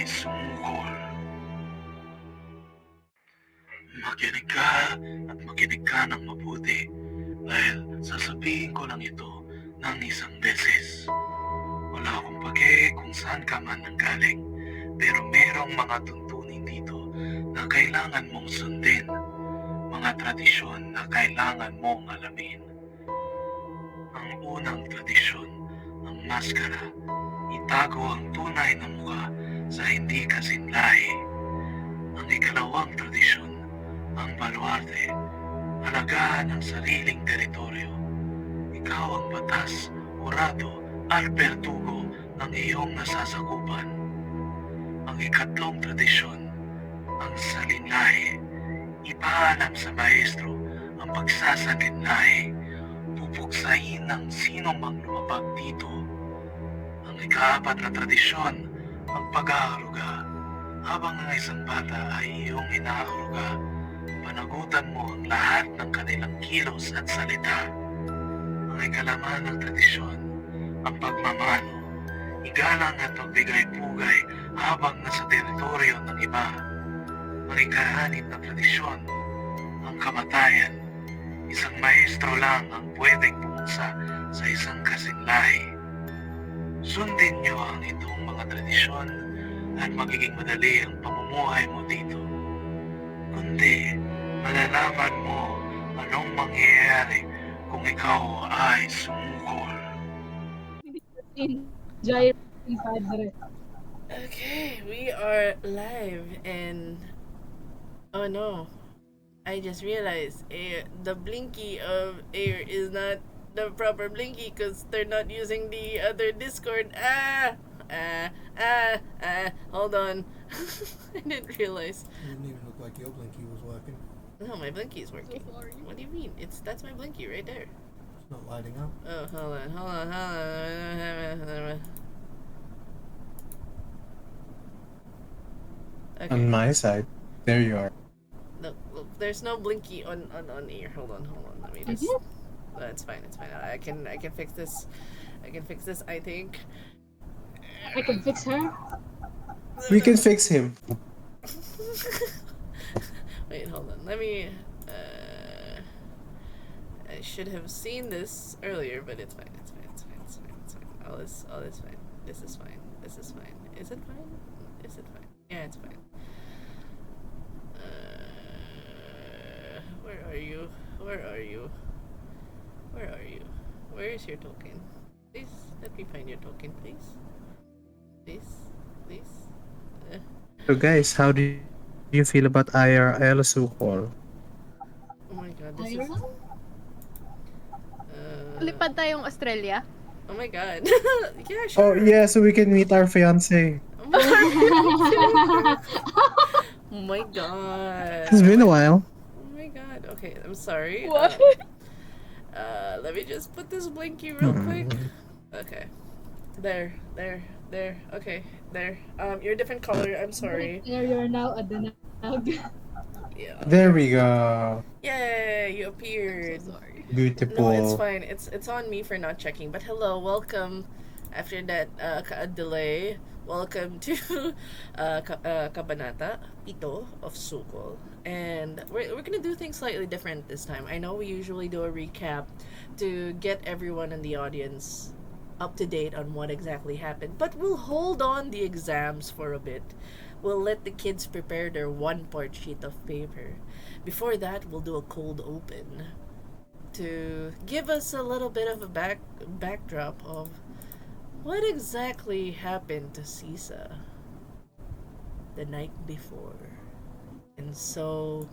ay sumukol. Makinig ka at makinig ka ng mabuti dahil sasabihin ko lang ito ng isang beses. Wala akong pake kung saan ka man nanggaling, pero merong mga tuntunin dito na kailangan mong sundin, mga tradisyon na kailangan mong alamin. Ang unang tradisyon, ang maskara, itago ang tunay na mukha sa hindi kasinlahi. Ang ikalawang tradisyon, ang baluarte, alagaan ang sariling teritoryo. Ikaw ang batas, urado at bertugo ng iyong nasasakupan. Ang ikatlong tradisyon, ang salinlahi, ipaalam sa maestro ang pagsasalinlahi, pupuksain ng sino mang lumabag dito. Ang ikaapat na tradisyon, ang pag-aaruga. Habang ang isang bata ay iyong inaaruga, panagutan mo ang lahat ng kanilang kilos at salita. Ang ikalaman ng tradisyon, ang pagmamano. Igalang at magbigay-pugay habang nasa teritoryo ng iba. Ang ika-6 na tradisyon, ang kamatayan. Isang maestro lang ang pwedeng pumunsa sa isang kasinlahi. Sundin niyo ang itong mga tradisyon at magiging madali ang pamumuhay mo dito. Kundi, malalaman mo anong mangyayari kung ikaw ay sumukol. Okay, we are live and oh no, I just realized the blinky of air is not the proper blinky because they're not using the other Discord. Hold on. I didn't realize. It didn't even look like your blinky was working. No, my blinky is working. So sorry. What do you mean? That's my blinky right there. It's not lighting up. Oh, hold on. Okay. On my side. There you are. No, there's no blinky on ear. Hold on. Let me just. It's fine. I can fix this. I think. I can fix her. We can fix him. Wait, hold on. Let me. I should have seen this earlier, but it's fine. All this fine. This is fine. Is it fine? Yeah, it's fine. Where are you? Where is your token? Please, let me find your token, please. Please. So guys, how do you feel about IRL Sukol? Oh my god, this is... Lipad tayong Australia. Oh my god. Yeah, sure. Oh yeah, so we can meet our fiance. Oh my god. It's been a while. Oh my god. Okay, I'm sorry. What? Let me just put this blinky real quick. Okay. There. Okay, there. You're a different color. I'm sorry. You're now a Danag. Yeah. There we go. Yay! You appeared. Sorry. Beautiful. No, it's fine. It's on me for not checking. But hello, welcome. After that delay, welcome to KABANATA Pito of SUKOL. And we're gonna do things slightly different this time. I know we usually do a recap to get everyone in the audience up to date on what exactly happened, but we'll hold on the exams for a bit. We'll let the kids prepare their one-part sheet of paper. Before that, we'll do a cold open to give us a little bit of a backdrop of what exactly happened to Sisa the night before. And so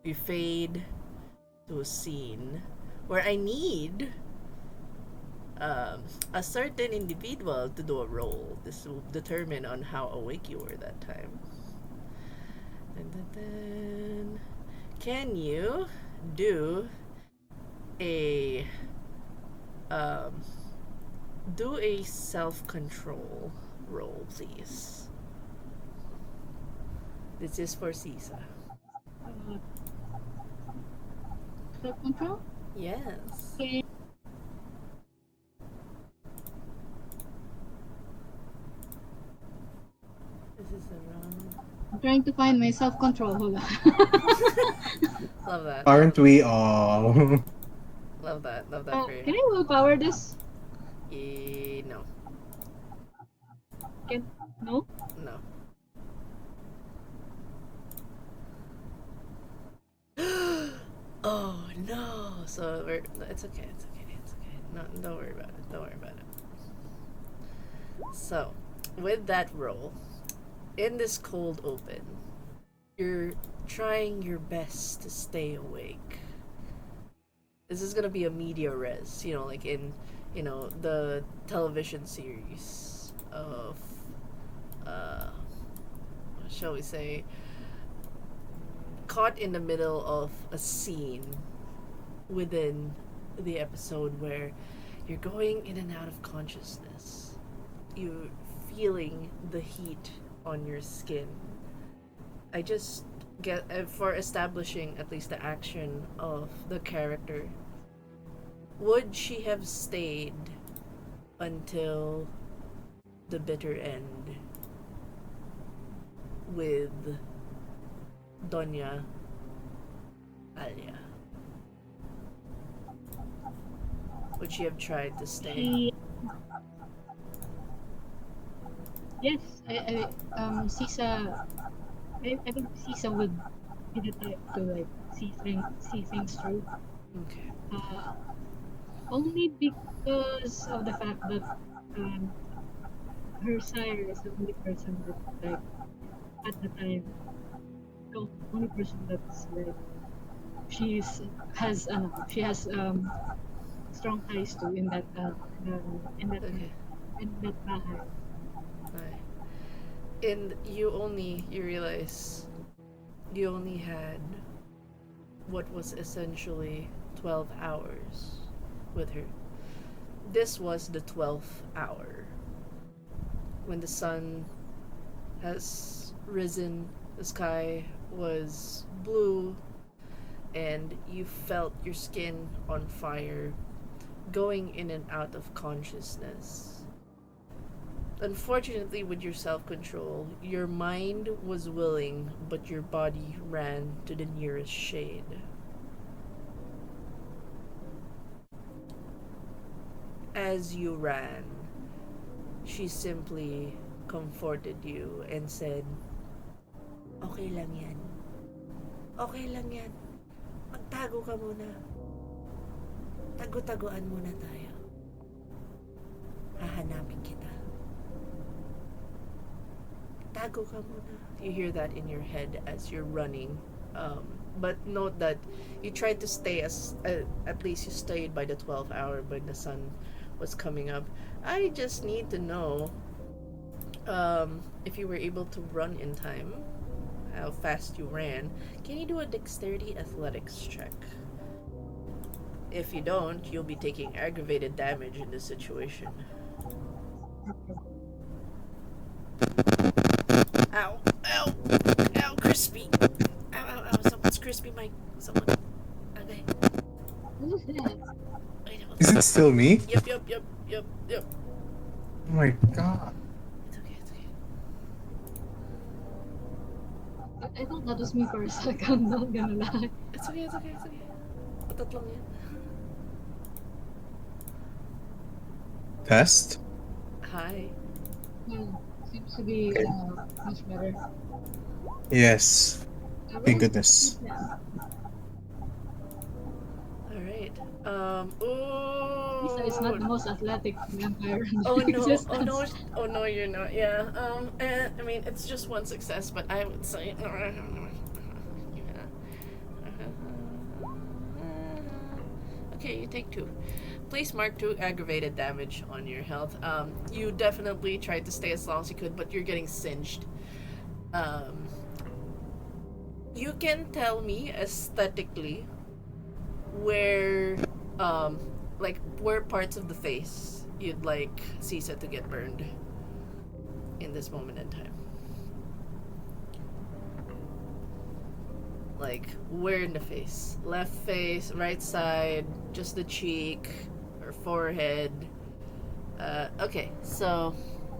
we fade to a scene where I need a certain individual to do a role. This will determine on how awake you were that time. Dun. Can you do a self-control role, please? This is for Sisa. Self-control? Yes. Okay. This is the wrong. I'm trying to find my self-control. Hold on. Love that. Aren't we all? Love that. Love that for you. Can I willpower this? No. Can no? No. Oh no! So it's okay. It's okay. It's okay. No, don't worry about it. Don't worry about it. So, with that roll, in this cold open, you're trying your best to stay awake. This is gonna be a media res, like in, the television series of, shall we say, caught in the middle of a scene within the episode where you're going in and out of consciousness. You're feeling the heat on your skin. I just get for establishing at least the action of the character. Would she have stayed until the bitter end with Doña Alia? Would she have tried to stay? Yes, Sisa. I think Sisa would be the type to see things through. Okay. Only because of the fact that her sire is the only person that at the time, the only person that's she has strong ties to in that Okay. in that bahay. Right. And you realize you only had what was essentially 12 hours with her. This was the 12th hour. When the sun has risen, the sky was blue, and you felt your skin on fire, going in and out of consciousness. Unfortunately, with your self-control, your mind was willing, but your body ran to the nearest shade. As you ran, she simply comforted you and said, "Okay lang yan. Okay lang yan. Magtago ka muna. Tago-taguan muna tayo. Hahanapin kita. Tago ka muna." You hear that in your head as you're running. But note that you tried to stay at least you stayed by the 12th hour when the sun was coming up. I just need to know if you were able to run in time, how fast you ran. Can you do a dexterity athletics check? If you don't, you'll be taking aggravated damage in this situation. Ow! Ow! Ow! Crispy! Ow! Ow! Ow! Someone's crispy, Mike. Someone. Okay. Who's that? Wait, hold Is on. it still me? Yep. Oh my god. It's okay. It's okay. I thought that was me for a second. Not gonna lie. It's okay. It's okay. It's okay. Patat lang yan. Test? Hi. Seems to be much better. Yes. Thank goodness. Yeah. Alright. Lisa is not the most athletic vampire in Oh no! existence. Oh no! Oh no! You're not. Yeah. I mean, it's just one success, but I would say. Okay, you take 2. Please mark 2 aggravated damage on your health. You definitely tried to stay as long as you could, but you're getting singed. You can tell me aesthetically where parts of the face you'd like Sisa to get burned in this moment in time. Like, where in the face? Left face, right side, just the cheek, or forehead. Okay, so...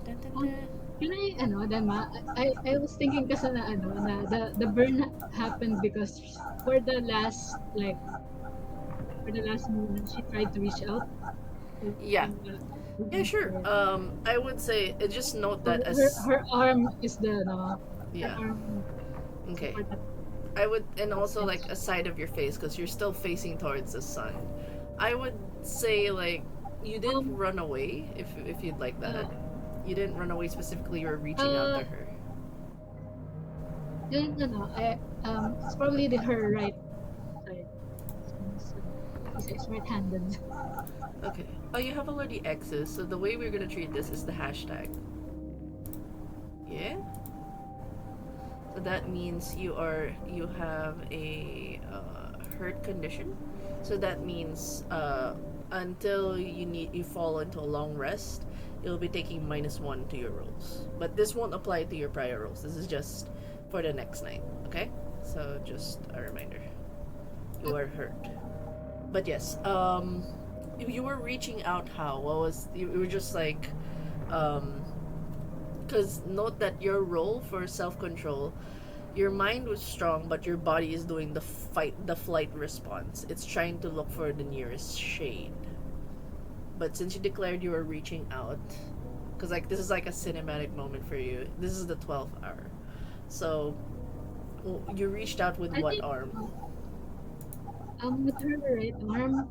Dun, dun, dun. Can I, then I was thinking kasi na, na the burn happened because for the last moment, she tried to reach out. So, Yeah. Yeah, sure. her, I would say just note so that as her arm is the, her yeah. arm Okay. supported I would, and the also chest. like a side of your face because you're still facing towards the sun. I would say like you didn't Um, run away if you'd like uh, that. You didn't run away specifically. You were reaching out uh, to her. it's probably her right side. Since, she's right-handed. Okay. Oh, you have already X's. So the way we're gonna treat this is the hashtag. Yeah. So that means you have a hurt condition. So that means until you fall into a long rest, you'll be taking -1 to your rolls. But this won't apply to your prior rolls. This is just for the next night. Okay. So just a reminder, you are hurt. But yes, you were reaching out. How? What was you were just like, because note that your role for self control, your mind was strong, but your body is doing the flight response. It's trying to look for the nearest shade. But since you declared you were reaching out, because like this is like a cinematic moment for you. This is the 12th hour, so you reached out with I what think, arm? with her right arm,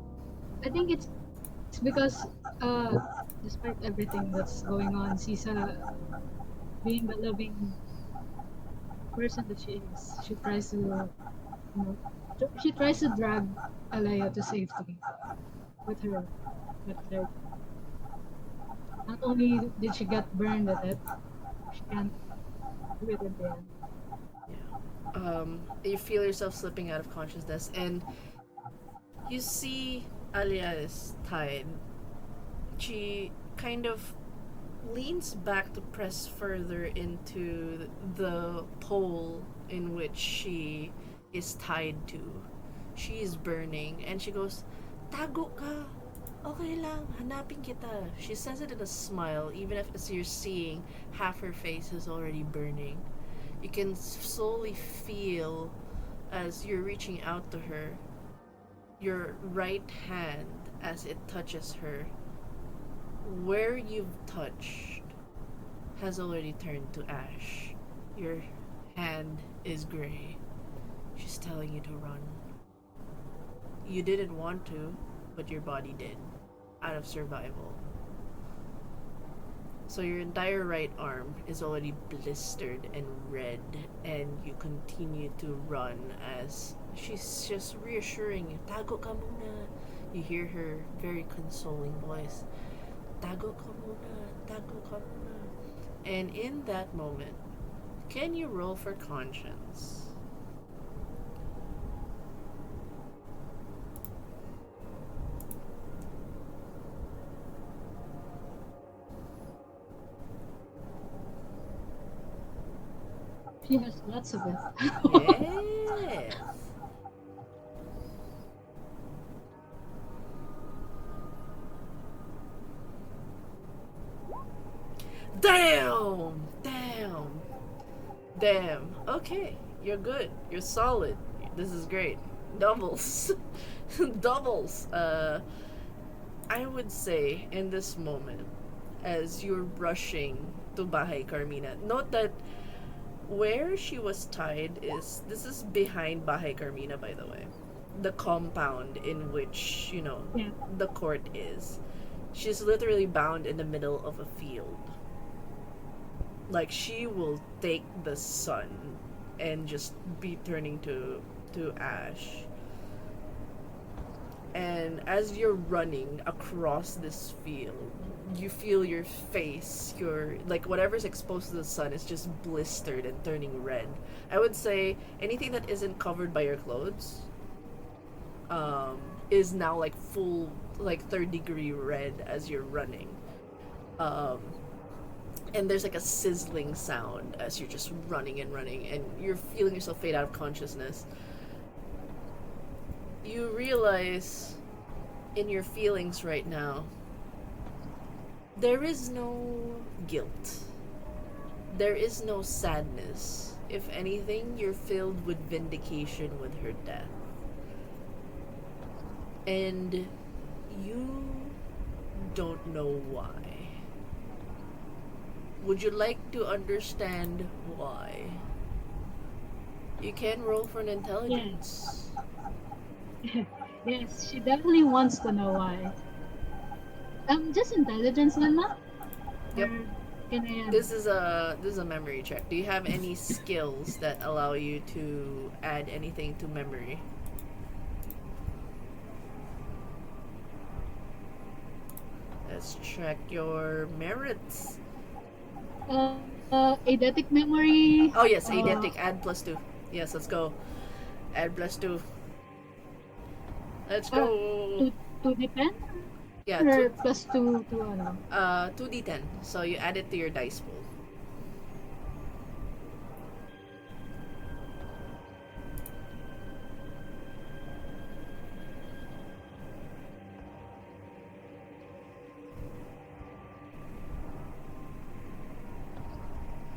I think it's because, uh, despite everything that's going on, she's, being the loving person that she is. She tries to, she tries to drag Alaya to safety with her, but like, not only did she get burned at it, she can't do it at the end. You feel yourself slipping out of consciousness, and you see Alia is tied. She kind of leans back to press further into the pole in which she is tied to. She is burning, and she goes, "Tago ka! Okay lang, hanapin kita." She says it in a smile, even if as you're seeing half her face is already burning. You can slowly feel as you're reaching out to her, your right hand as it touches her. Where you've touched has already turned to ash. Your hand is gray. She's telling you to run. You didn't want to, but your body did, out of survival. So your entire right arm is already blistered and red, and you continue to run as she's just reassuring you, "Tago ka muna." You hear her very consoling voice, "Tago ka muna, tago ka muna." And in that moment, can you roll for conscience? She has lots of it. Yes. Damn! Damn! Damn. Okay, you're good. You're solid. This is great. Doubles. Doubles. I would say in this moment, as you're rushing to Bahay Carmina, note that where she was tied is this is behind Bahay Carmina, by the way. The compound in which, Yeah. the court is. She's literally bound in the middle of a field. Like she will take the sun and just be turning to ash. And as you're running across this field, you feel your face, your like whatever's exposed to the sun is just blistered and turning red. I would say anything that isn't covered by your clothes is now like full like third-degree red as you're running. Um and there's like a sizzling sound as you're just running and you're feeling yourself fade out of consciousness. You realize in your feelings right now there is no guilt. There is no sadness. If anything, you're filled with vindication with her death. And you don't know why. Would you like to understand why? You can roll for an intelligence. Yes, she definitely wants to know why. Just intelligence then, ma? Yep. Or can I This is a memory check. Do you have any skills that allow you to add anything to memory? Let's check your merits. eidetic memory. Oh yes, eidetic. Add +2. Yes, let's go. Add +2. Let's go. To depend? Yeah, Or two, plus two to ano? 2d10. So you add it to your dice pool.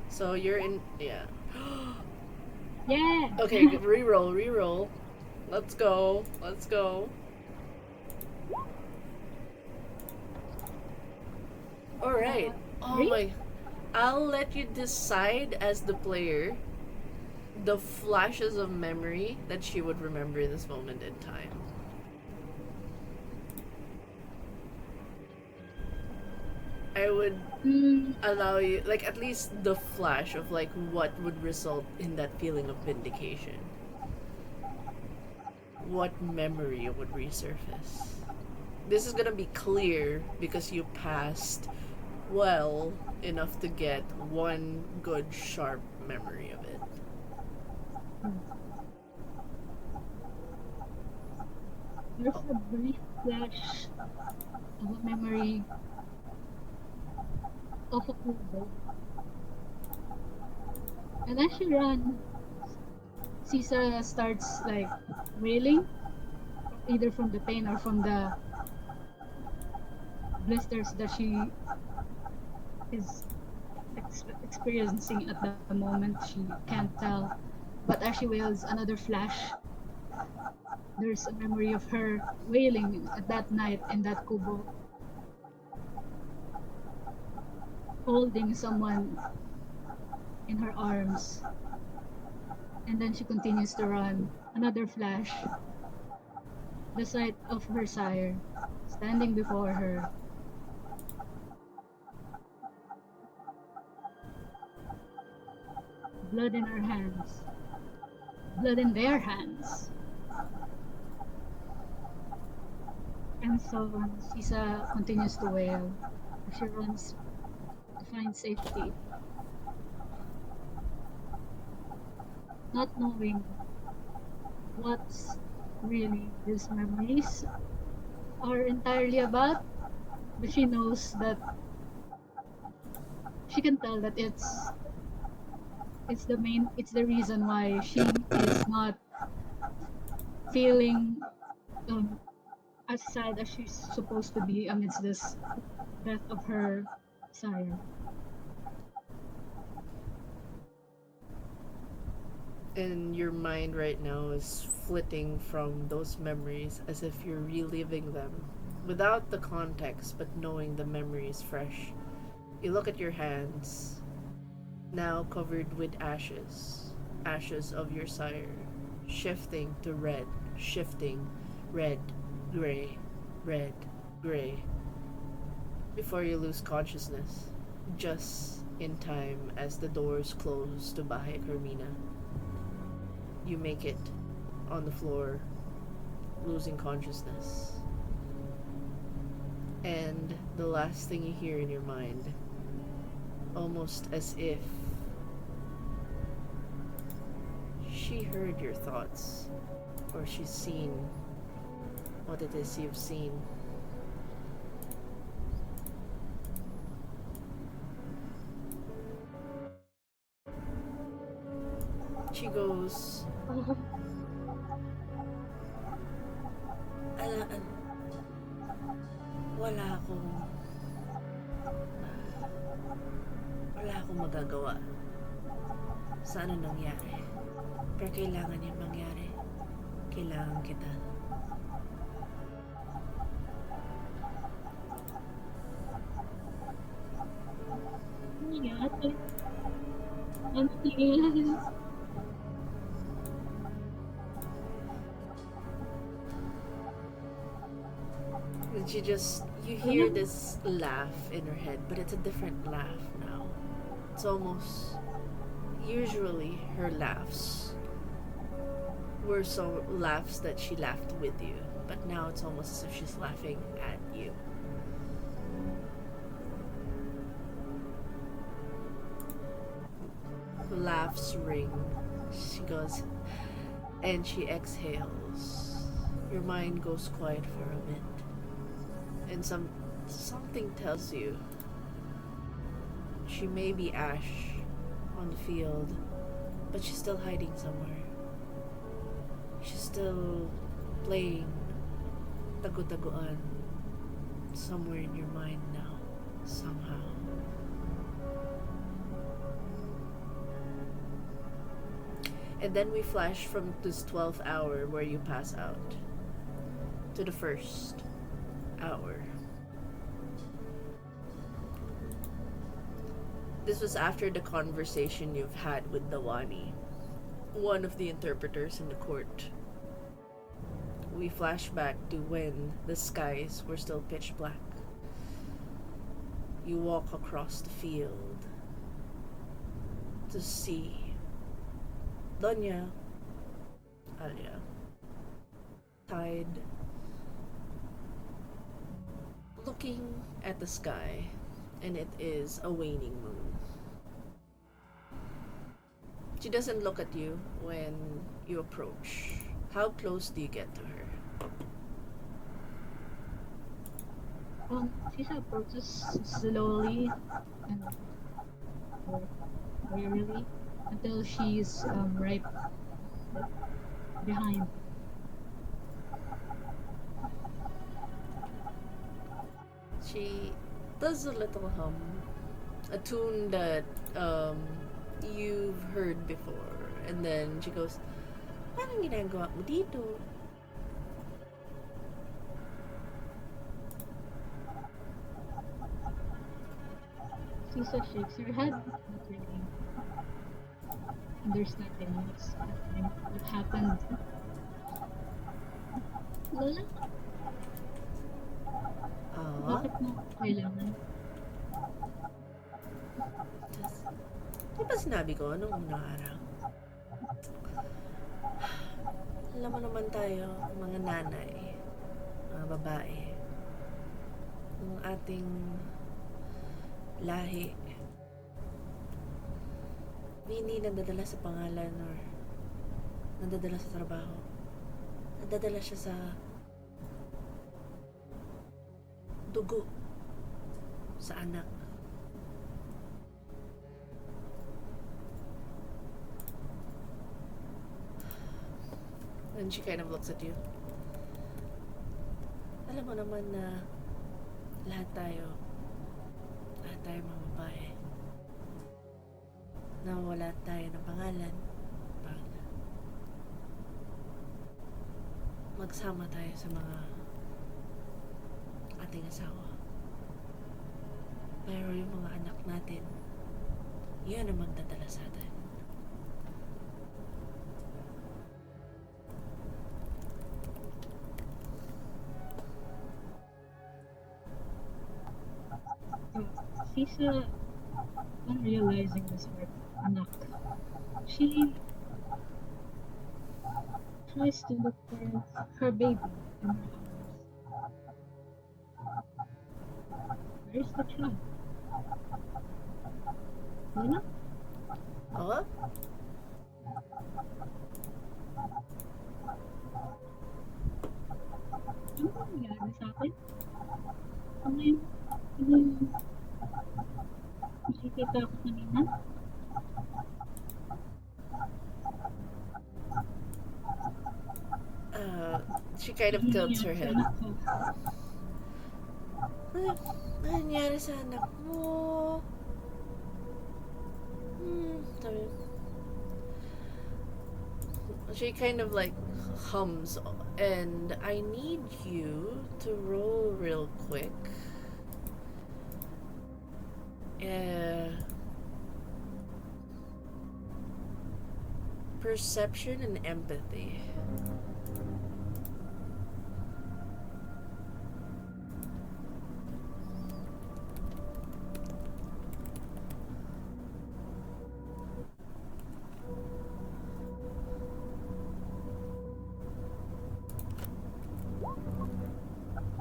So you're in, yeah. Yeah. Okay, reroll. Let's go. Alright. Oh Three? my. I'll let you decide as the player the flashes of memory that she would remember this moment in time. I would allow you, like, at least the flash of, like, what would result in that feeling of vindication. What memory would resurface? This is gonna be clear because you passed well enough to get one good, sharp memory of it. There's a brief flash of a memory of a kubo. And as she ran, Caesar starts like wailing, either from the pain or from the blisters that she is experiencing at the moment. She can't tell. But as she wails, another flash. There's a memory of her wailing at that night in that kubo, holding someone in her arms. And then she continues to run. Another flash. The sight of her sire standing before her. Blood in her hands. Blood in their hands. And so Sisa continues to wail as she runs to find safety. Not knowing what's really these memories are entirely about, but she knows that she can tell that it's the reason why she is not feeling as sad as she's supposed to be amidst this death of her sire. And your mind right now is flitting from those memories as if you're reliving them without the context but knowing the memory is fresh. You look at your hands, now covered with ashes, ashes of your sire, shifting to red, shifting red, gray, red, gray, before you lose consciousness, just in time as the doors close to Bahay Carmina. You make it on the floor, losing consciousness. And the last thing you hear in your mind, almost as if she heard your thoughts, or she's seen what it is you've seen. She goes, wala akong magagawa. sa ano nangyari. Pero kailangan yan mangyari. Kailangan kita. Iya, ano yan? And you hear this laugh in her head, but it's a different laugh now. It's almost, usually her laughs were so laughs that she laughed with you, but now it's almost as if she's laughing at you. Laughs ring. She goes, and she exhales. Your mind goes quiet for a bit. And something tells you she may be Ash on the field, but she's still hiding somewhere. She's still playing tagu-taguan somewhere in your mind now, somehow. And then we flash from this 12th hour where you pass out to the first hour. This was after the conversation you've had with Dawani, one of the interpreters in the court. We flash back to when the skies were still pitch black. You walk across the field to see Doña Alia tied, looking at the sky, and it is a waning moon. She doesn't look at you when you approach. How close do you get to her? She approaches slowly and warily until she's right behind. She does a little hum, a tune that you've heard before, and then she goes, "Anong ginagawa mo dito?" Sisa shakes her head, not really understanding what happened. Lola, bakit mo kailangan? Di ba sinabi ko nung unang araw? Alam mo naman tayo, mga nanay, mga babae, ng ating lahi, hindi nadadala sa pangalan or nadadala sa trabaho. Nadadala siya sa dugo, sa anak. And she kind of looks at you. Alam mo naman na lahat tayo mga babae, nawala tayo ng pangalan pag magsama tayo sa mga ating asawa. Pero yung mga anak natin, yun ang magdadala sa atin. Sisa, on realizing this word, anak, she tries to look for her baby in her arms. Where's the child? Lola? Oo? Ano ba nangyari sa akin? Ano yung nakikita ko kanina? She kind of tilts her head. Anak ko. Ano nangyari sa anak mo? Sabi, She kind of like hums, and I need you to roll real quick. Perception and empathy.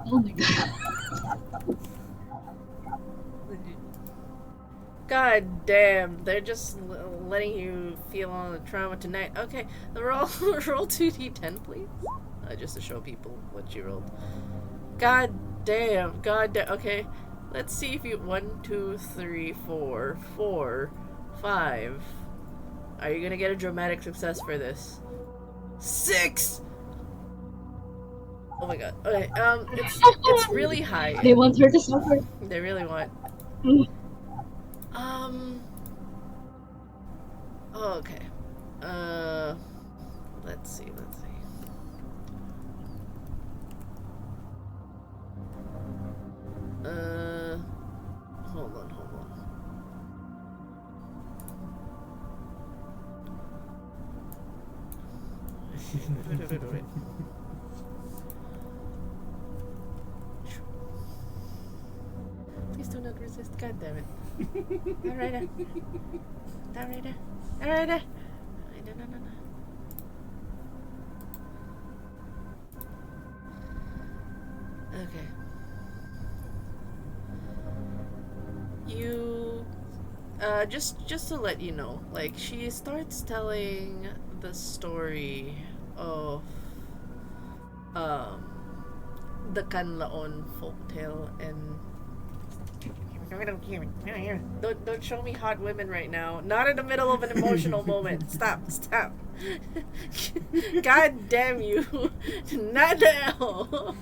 Oh my god. God damn, they're just letting you feel all the trauma tonight. Okay, roll 2d10, please. Just to show people what you rolled. God damn. Okay, let's see if you 1, 2, 3, 4, 4, 5. Are you gonna get a dramatic success for this? 6. Oh my god. Okay, it's really high. They want her to suffer. They really want. Oh, okay. Let's see. Hold on. Wait. Please do not resist. God damn it. Alright. No. Okay. You just to let you know, like, she starts telling the story of the Canlaon folktale, and don't show me hot women right now. Not in the middle of an emotional moment. Stop. God damn you. Not now.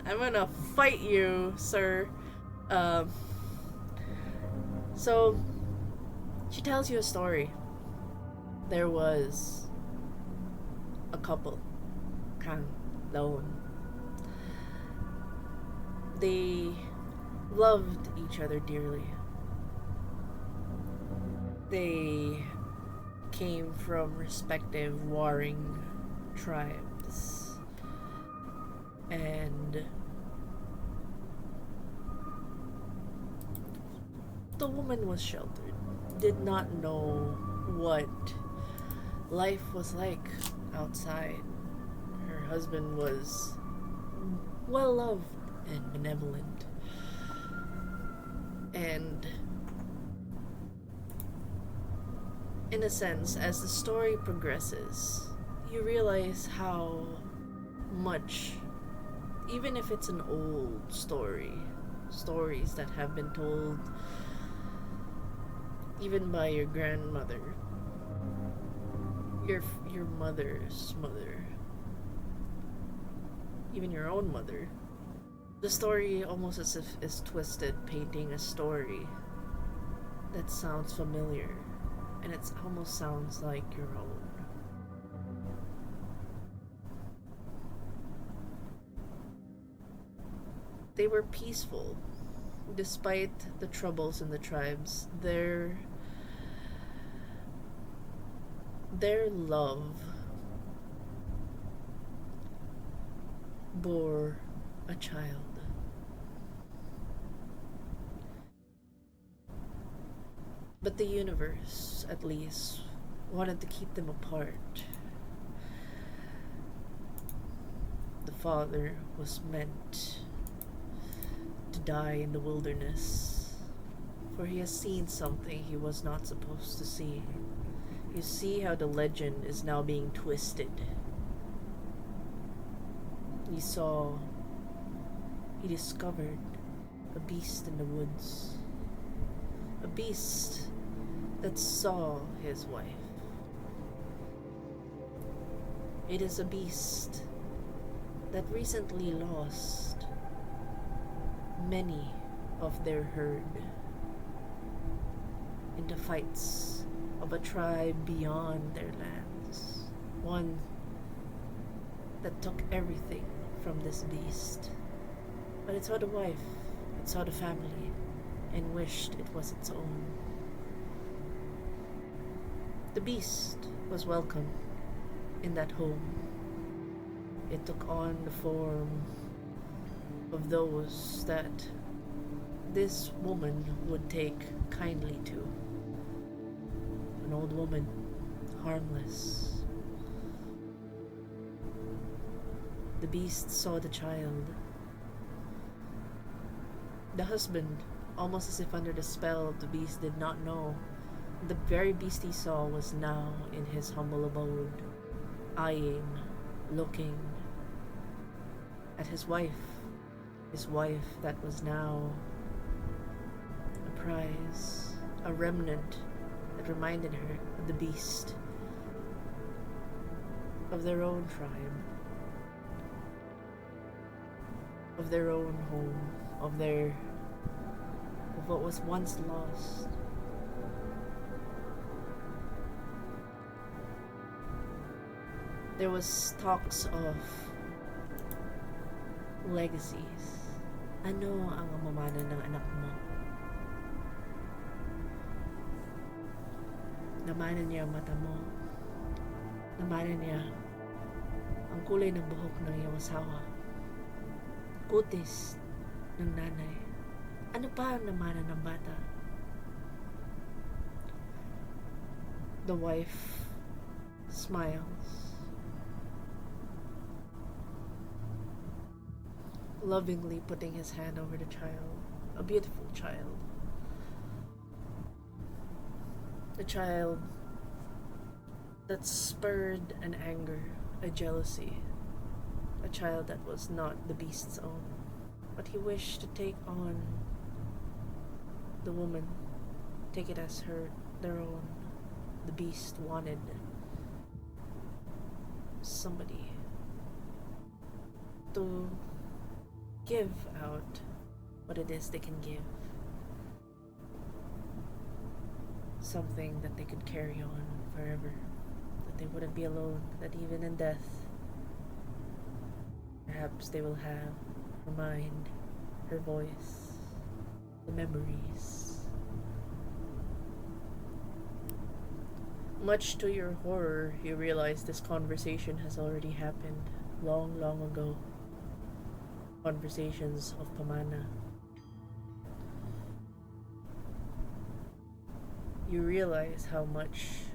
I'm gonna fight you, sir. So she tells you a story. There was a couple, Kang Laon. They loved each other dearly. They came from respective warring tribes, and the woman was sheltered, did not know what life was like outside. Her husband was well loved and benevolent. And in a sense, as the story progresses, you realize how much, even if it's an old story, stories that have been told even by your grandmother, your mother's mother, even your own mother, the story almost as if is twisted, painting a story that sounds familiar, and it almost sounds like your own. They were peaceful despite the troubles in the tribes. Their love bore a child. But the universe, at least, wanted to keep them apart. The father was meant to die in the wilderness, for he has seen something he was not supposed to see. You see how the legend is now being twisted. He discovered a beast in the woods. A beast that saw his wife. It is a beast that recently lost many of their herd in the fights of a tribe beyond their lands. One that took everything from this beast. But it saw the wife, it saw the family, and wished it was its own. The beast was welcome in that home. It took on the form of those that this woman would take kindly to. An old woman, harmless. The beast saw the child. The husband, almost as if under the spell of the beast, did not know. The very beast he saw was now in his humble abode, eyeing, looking at his wife that was now a prize, a remnant that reminded her of the beast, of their own tribe, of their own home, of what was once lost. There was talks of legacies. Ano ang mamana ng anak mo? Namana niya ang mata mo. Namana niya ang kulay ng buhok ng iyong asawa. Kutis ng nanay. Ano pa ang namana ng bata? The wife smiles, lovingly putting his hand over the child, a beautiful child. The child that spurred an anger, a jealousy, a child that was not the beast's own, but he wished to take on the woman, take it as their own. The beast wanted somebody to give out what it is they can give. Something that they could carry on forever. That they wouldn't be alone. That even in death, perhaps they will have her mind, her voice, the memories. Much to your horror, you realize this conversation has already happened long, long ago. Conversations of Pamana. You realize how much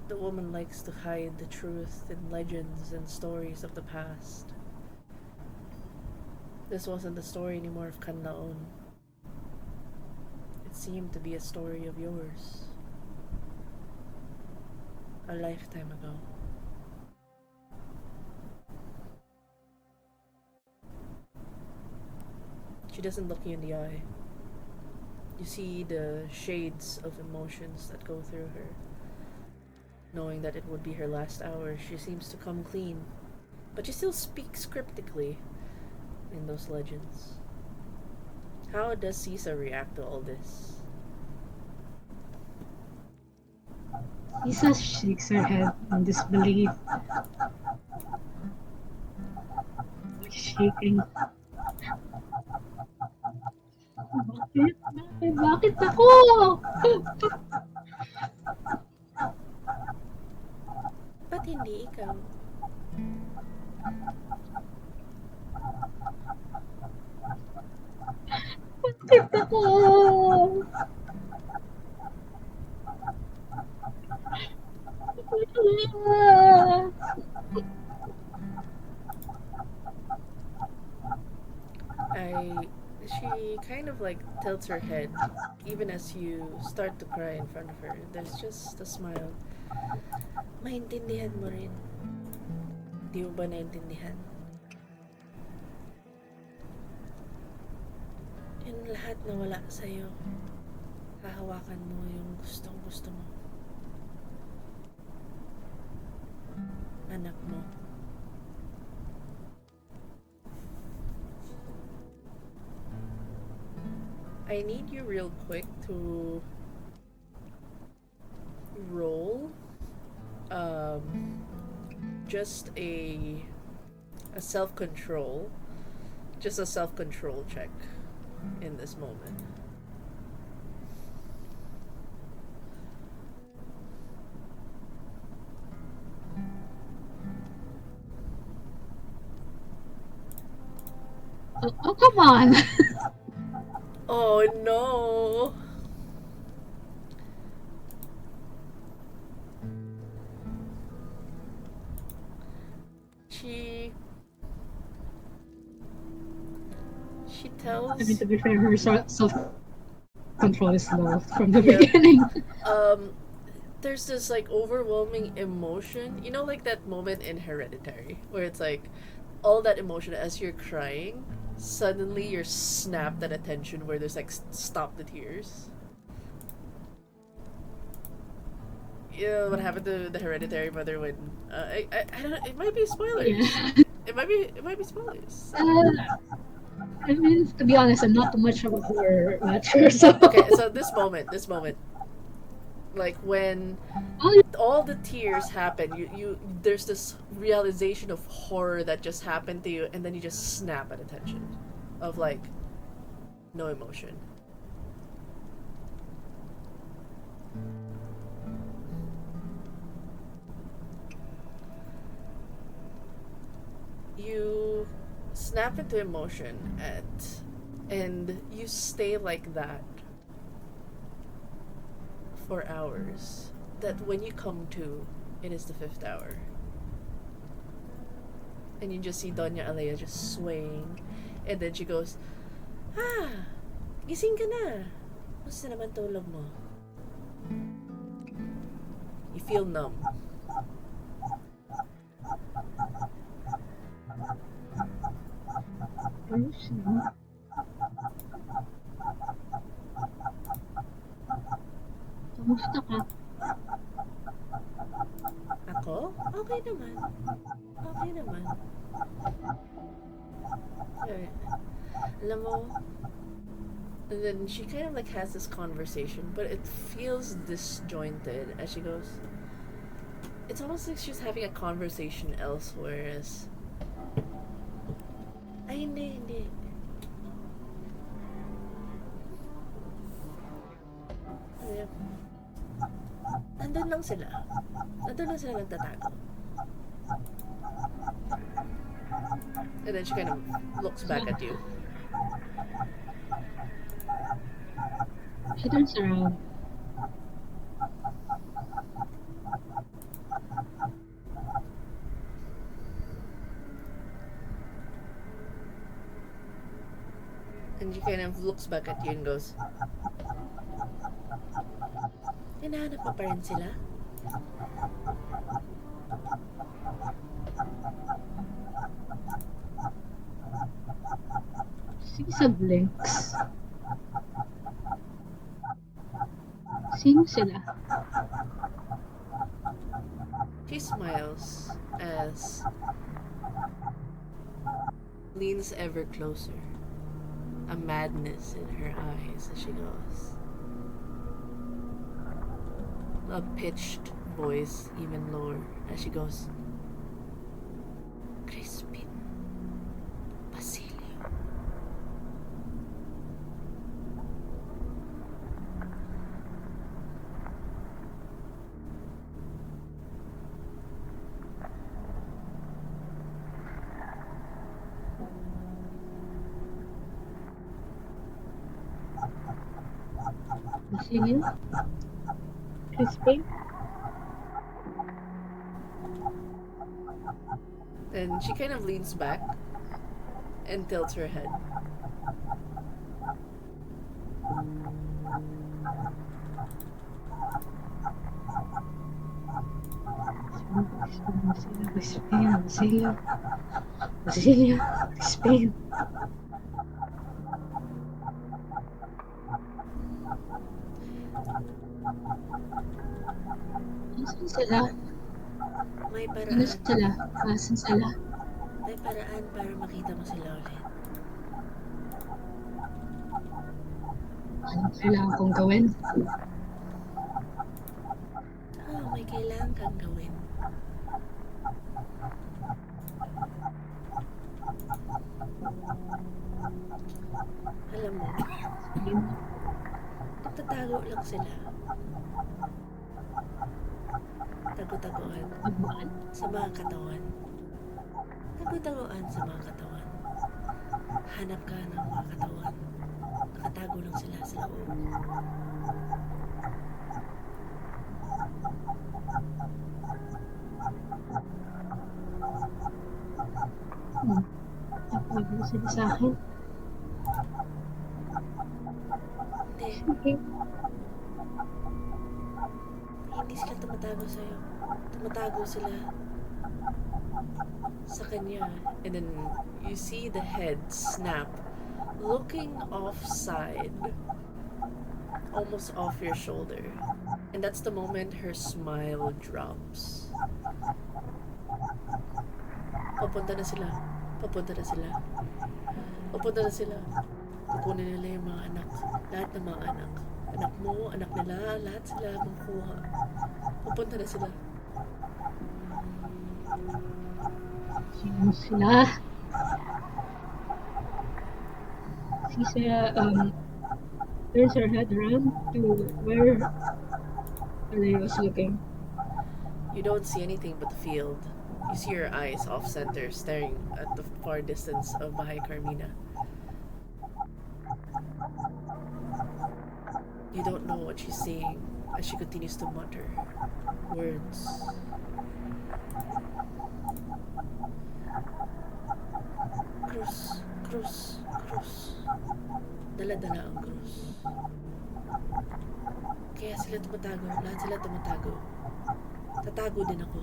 the woman likes to hide the truth in legends and stories of the past. This wasn't the story anymore of Kanlaon. It seemed to be a story of yours. A lifetime ago. She doesn't look you in the eye. You see the shades of emotions that go through her. Knowing that it would be her last hour, she seems to come clean. But she still speaks cryptically in those legends. How does Sisa react to all this? Lisa shakes her head in disbelief. Shaking. Bakit ako? Ba't hindi ikaw? Bakit ako? She kind of like tilts her head, even as you start to cry in front of her. There's just a smile. Maintindihan mo rin. Di mo ba naintindihan? Yung lahat na wala sa'yo, hahawakan mo yung gustong gusto mo. Anak mo. I need you real quick to roll just a self-control, just a self-control check in this moment. Oh, come on. Oh no. She tells I mean, to be fair, her self-control is low from the Yeah. beginning. There's this like overwhelming emotion, you know, like that moment in Hereditary where it's like all that emotion as you're crying, suddenly you're snapped at attention where there's like stop the tears. Yeah, what happened to the Hereditary mother when I don't know, it might be spoilers. Yeah. It might be spoilers. I mean, to be honest, I'm not too much of a horror watcher, so. Okay, so this moment, like when Oh, all the tears happen, you there's this realization of horror that just happened to you, and then you just snap at attention, of like no emotion. You snap into emotion and you stay like that for hours. That when you come to, it is the 5th hour. And you just see Doña Alea just swaying. And then she goes, gising ka na. Musta naman tulog mo? You feel numb. kamusta ka? Ako? Okay naman. Okay naman. Alright. Alam mo, and then she kind of like has this conversation, but it feels disjointed as she goes. It's almost like she's having a conversation elsewhere. Ay, hindi. Ayun. Nandun lang sila nagtatago. And then she kind of looks back at you. She turns around. And she kind of looks back at you and goes, hinahanap mo pa rin sila? Sisa blinks. Sino sila? She smiles as leans ever closer, a madness in her eyes as she goes. A pitched voice even lower as she goes, Crispin, Basilio. Basilio? Crispin? And she kind of leans back and tilts her head. Basilio. Crispin. Nasaan sila? May Ano paraan. sila? Nasaan sila? May paraan para makita mo sila ulit. Anong kailangan kong gawin? May kailangan kang gawin. Alam mo, Sige na. nagtatago lang sila. Tago-taguan Taguan? sa mga katawan. Tago-taguan sa mga katawan. Hanap ka ng mga katawan. Nakatago lang sila sa loob. Nagtago sila sa akin. Hindi, Sige. hindi sila tumatago sa'yo. Tumatago sila sa kanya. And then you see the head snap, looking offside, almost off your shoulder. And that's the moment her smile drops. Papunta na sila. Papunta na sila. Papunta na sila. Kukunin nila yung mga anak. Lahat ng mga anak. Anak mo, anak nila, lahat sila makuha. Papunta na sila. Sino sila? Sisa turns her head around to where Alea was looking. You don't see anything but the field. You see her eyes off center, staring at the far distance of Bahay Carmina. You don't know what she's saying as she continues to mutter words. Cruz, Cruz, Cruz. Dala-dala ang krus. Kaya sila tumatago, lahat sila tumatago. Tatago din ako.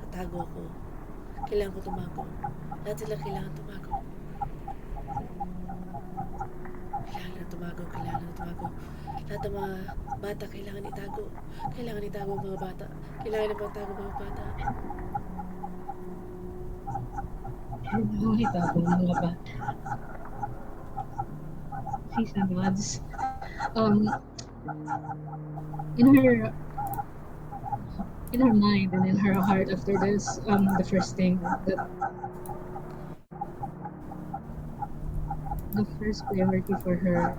Tatago ako. Kailangan ko tumago. Lahat sila kailangan tumago. Kailangan tumago, kailangan tumago. Lahat ng mga bata kailangan itago. Kailangan itago ang mga bata. Kailangan itago ang mga bata. Kailangan itago ang mga bata. Sisa nods. In her mind and in her heart after this, the first thing that the first priority for her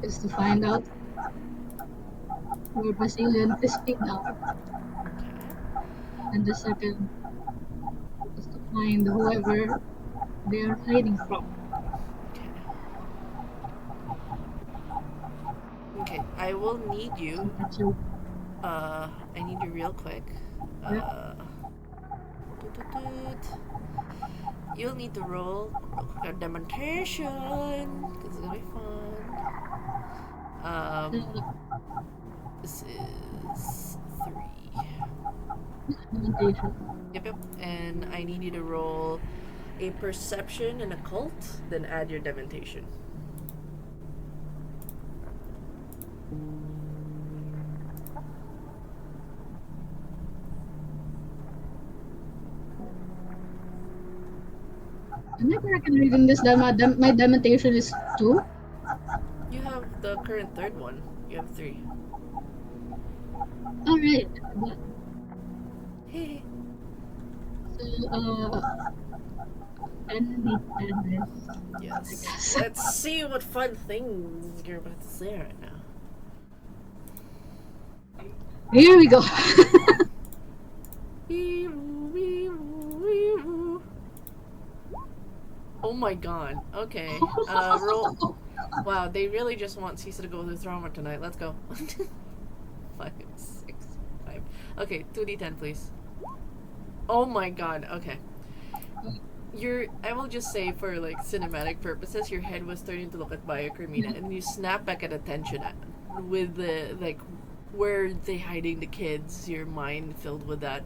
is to find out where Basilan is picked up. And the second is to find whoever they are hiding from. Okay, I will need you. So, I need you real quick. You'll need to roll a demonstration because it's gonna be fun. This is 3. Demonstration. Yep. And I need you to roll a perception and occult, then add your dementation. Am I correct in reading this? That my demonstration is 2? You have the current third one. You have 3. Alright. Hey. So, and Yes. Let's see what fun things you're about to say right now. here we go. Oh my god. Okay. Roll. Wow, they really just want Cisa to go through trauma tonight. Let's go. 5, 6, 5. Okay, 2d10 please. Oh my god, okay. I will just say for like cinematic purposes, your head was turning to look at Biocarmina and you snap back at attention with the like where they hiding the kids, your mind filled with that.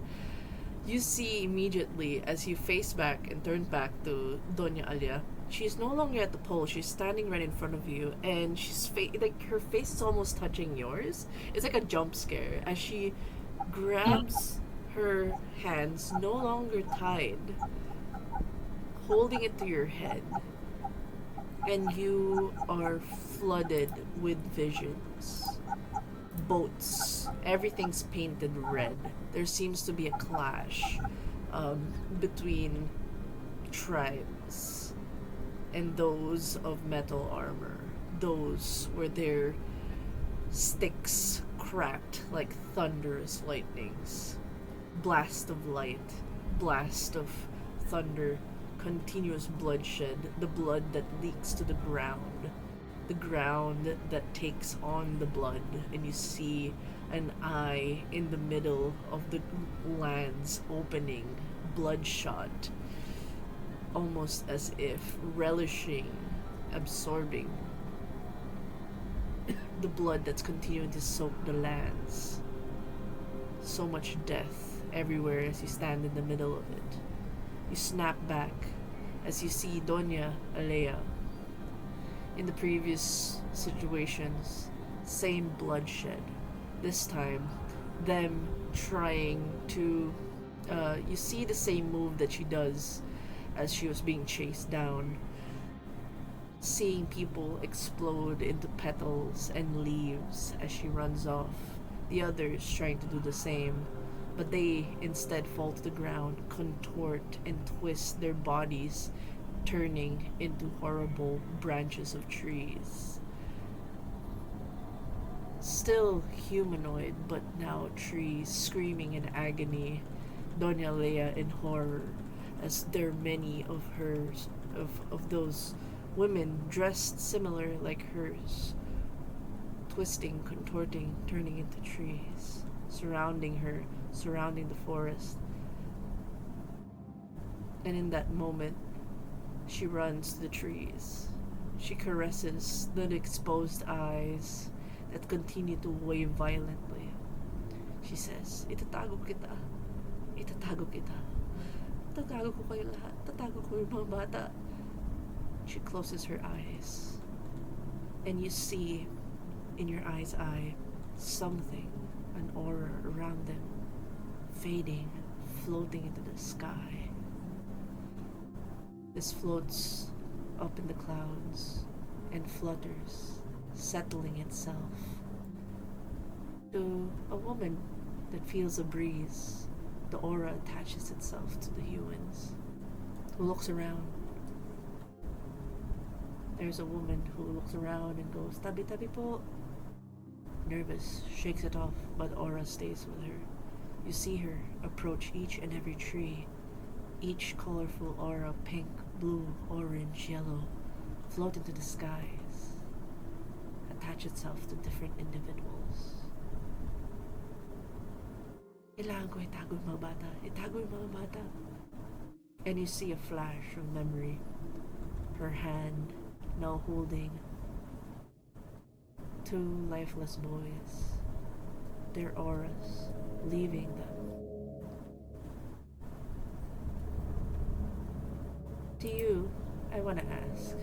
You see immediately as you face back and turn back to Doña Alia. She's no longer at the pole. She's standing right in front of you, and she's like her face is almost touching yours. It's like a jump scare as she grabs her hands, no longer tied, holding it to your head, and you are flooded with visions. Boats everything's painted red. There seems to be a clash between tribes and those of metal armor. Those where their sticks cracked like thunderous lightnings. Blast of light, blast of thunder, continuous bloodshed, the blood that leaks to the ground that takes on the blood, and you see an eye in the middle of the land's opening, bloodshot, almost as if relishing, absorbing the blood that's continuing to soak the lands. So much death everywhere as you stand in the middle of it. You snap back as you see Doña Alea. In the previous situations, same bloodshed. This time, them trying to. You see the same move that she does as she was being chased down. Seeing people explode into petals and leaves as she runs off. The others trying to do the same, but they instead fall to the ground, contort and twist their bodies, turning into horrible branches of trees. Still humanoid, but now trees, screaming in agony. Doña Leia in horror, as there are many of hers, of those women dressed similar like hers, twisting, contorting, turning into trees, surrounding her, surrounding the forest. And in that moment, she runs to the trees. She caresses the exposed eyes that continue to wave violently. She says, "Itatago kita. Itatago kita. Tatago ko kayo lahat. Tatago ko yung mga bata." She closes her eyes. And you see in your eye's eye something, an aura around them, fading, floating into the sky. This floats up in the clouds and flutters, settling itself to a woman that feels a breeze. The aura attaches itself to the humans, who looks around. There's a woman who looks around and goes, "Tabi tabi po." Nervous, shakes it off, but aura stays with her. You see her approach each and every tree. Each colorful aura, pink, blue, orange, yellow, float into the skies, attach itself to different individuals. Kailangan ko itago yung mga bata. Itago yung mga bata. And you see a flash of memory. Her hand now holding two lifeless boys. Their auras leaving them. To you, I want to ask.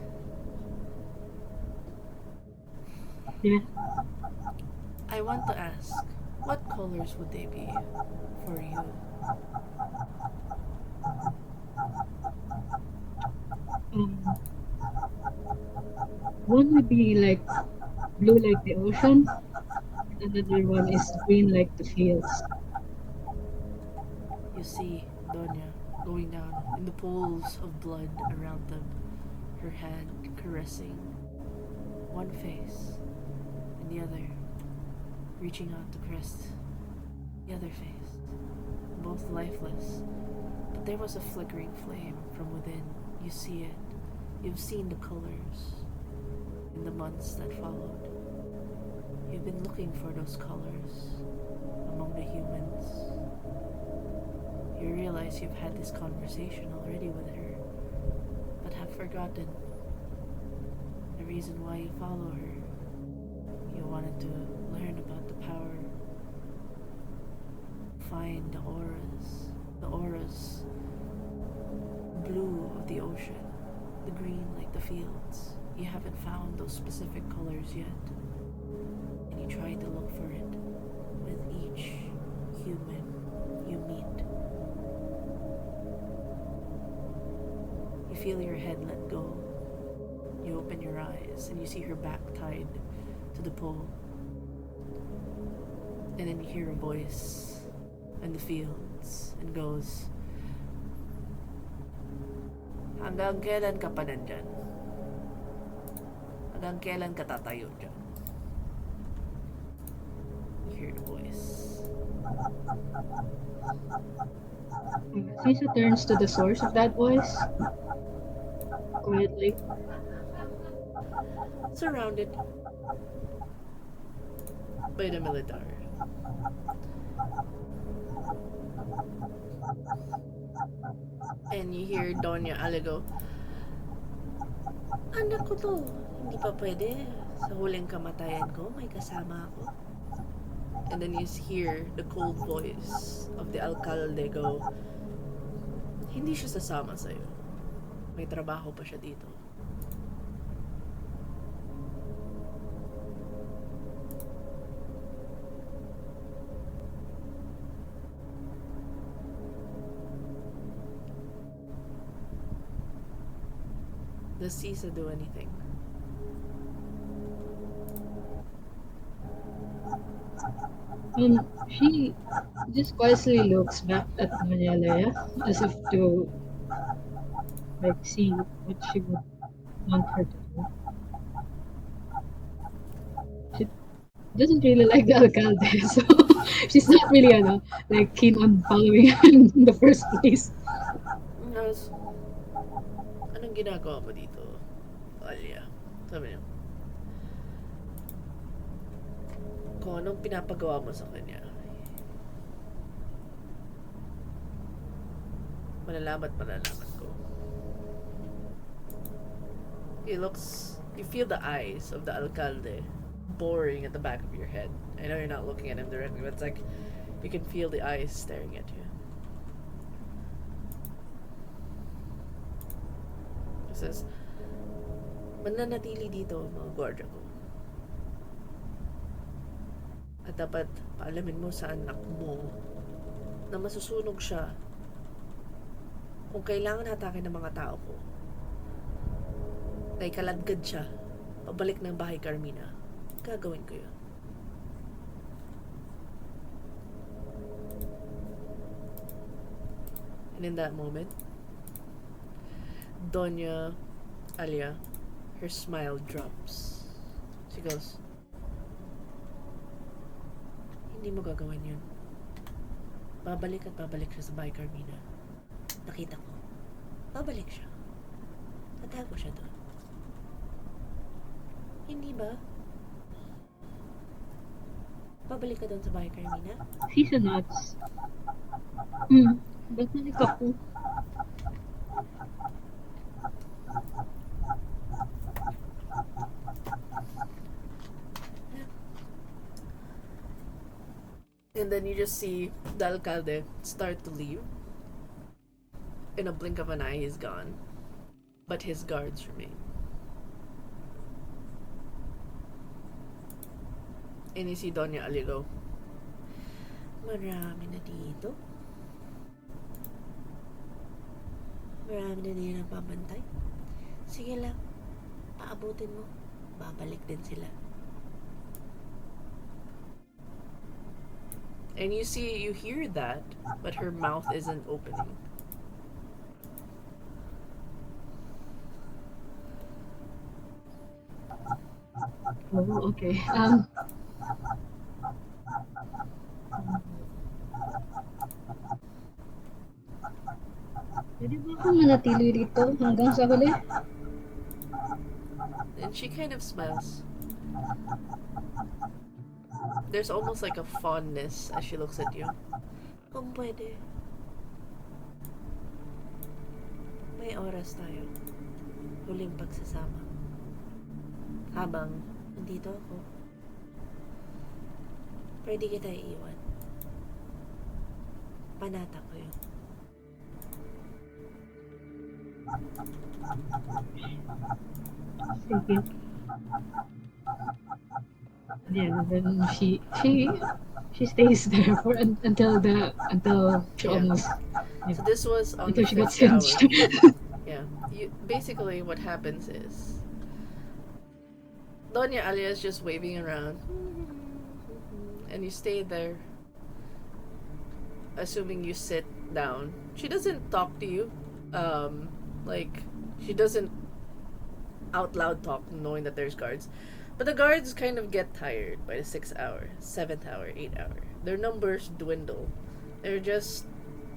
Yeah. I want to ask, what colors would they be for you? One would be like blue like the ocean, and another one is green like the fields. You see Doña going down in the pools of blood around them, her hand caressing one face and the other, reaching out to caress the other face, both lifeless. But there was a flickering flame from within. You see it. You've seen the colors in the months that followed. You've been looking for those colors among the humans. You realize you've had this conversation already with her, but have forgotten the reason why you follow her. You wanted to learn about the power, find the auras, blue of the ocean, the green like the fields. You haven't found those specific colors yet, and you try to look for it with each human you meet. You feel your head let go. You open your eyes and you see her back tied to the pole. And then you hear a voice in the fields and goes, hanggang kailan ka pa nandyan? Hanggang kailan ka tatayo dyan? You hear the voice. Sisa turns to the source of that voice quietly. Surrounded by the military. And you hear Doña Ale go, anak ko to, hindi pa pwede. Sa huling kamatayan ko, may kasama ako. And then you hear the cold voice of the alcalde go, hindi siya sasama sa'yo. May trabaho pa siya dito. Does Sisa do anything? She just quietly looks back at Marialea as if to see what she would want her to do. She doesn't really like the alcalde, so she's not really keen on following him in the first place. Anong ginagawa mo dito, Alia? Sabi niya. Kung anong pinapagawa mo sa kanya, malalaman ko. You feel the eyes of the alcalde boring at the back of your head. I know you're not looking at him directly, but it's like you can feel the eyes staring at you. He says, mananatili dito mga gwardiya ko. At dapat paalamin mo sa anak mo na masusunog siya kung kailangan hatakin ng mga tao ko. Na ikaladkad siya pabalik ng bahay Carmina. Gagawin ko yun. And in that moment, Doña Alia, her smile drops. She goes, hindi mo gagawin yun. Babalik at babalik siya sa bahay Carmina. Nakita ko. Babalik siya. Tatago siya doon. Hindi ba? Babalik ka doon sa bahay Carmina? Sisa nods. Babalik ako. And then you just see the alcalde start to leave. In a blink of an eye, he's gone. But his guards remain. And you see Doña Ali go, marami na dito. Marami na dito ng pabantay. Sige lang, paabutin mo. Babalik din sila. And you hear that, but her mouth isn't opening. Oh, okay. Pwede ba akong manatili dito hanggang sa huli? And she kind of smiles. There's almost like a fondness as she looks at you. Kung pwede. May oras tayo. Huling pagsasama. Habang nandito ako, pwede kita iiwan. Panata ko yun. Sige. Yeah, then she stays there for until she almost So this was on until the she got 5th hour. singed. Yeah. Basically what happens is Doña Alia is just waving around. and you stay there, assuming you sit down. She doesn't talk to you. Like, she doesn't out loud talk, knowing that there's guards. But the guards kind of get tired by the 6th hour, 7th hour, 8th hour. Their numbers dwindle. They're just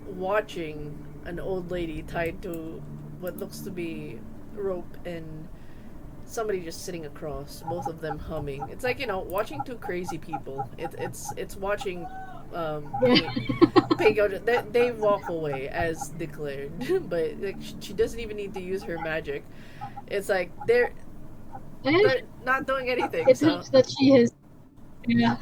watching an old lady tied to what looks to be rope and somebody just sitting across, both of them humming. It's like, watching two crazy people. It's watching Yeah. they walk away as declared, but like she doesn't even need to use her magic. It's like they're And not doing anything. it So helps that she has, yeah,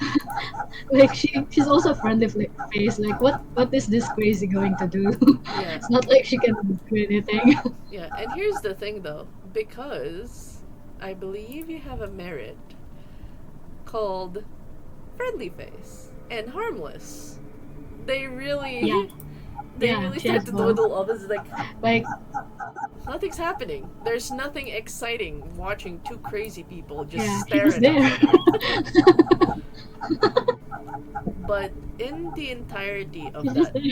like she's also a friendly face. Like, what is this crazy going to do? yeah, It's not like she can do anything. yeah. And here's the thing, though, because I believe you have a merit called friendly face and harmless. They really, Yeah, they yeah, really she start has to both. dwindle off. It's like Like, nothing's happening. There's nothing exciting watching two crazy people just yeah, she stare was at each there. other. But in the entirety of She's just that, there.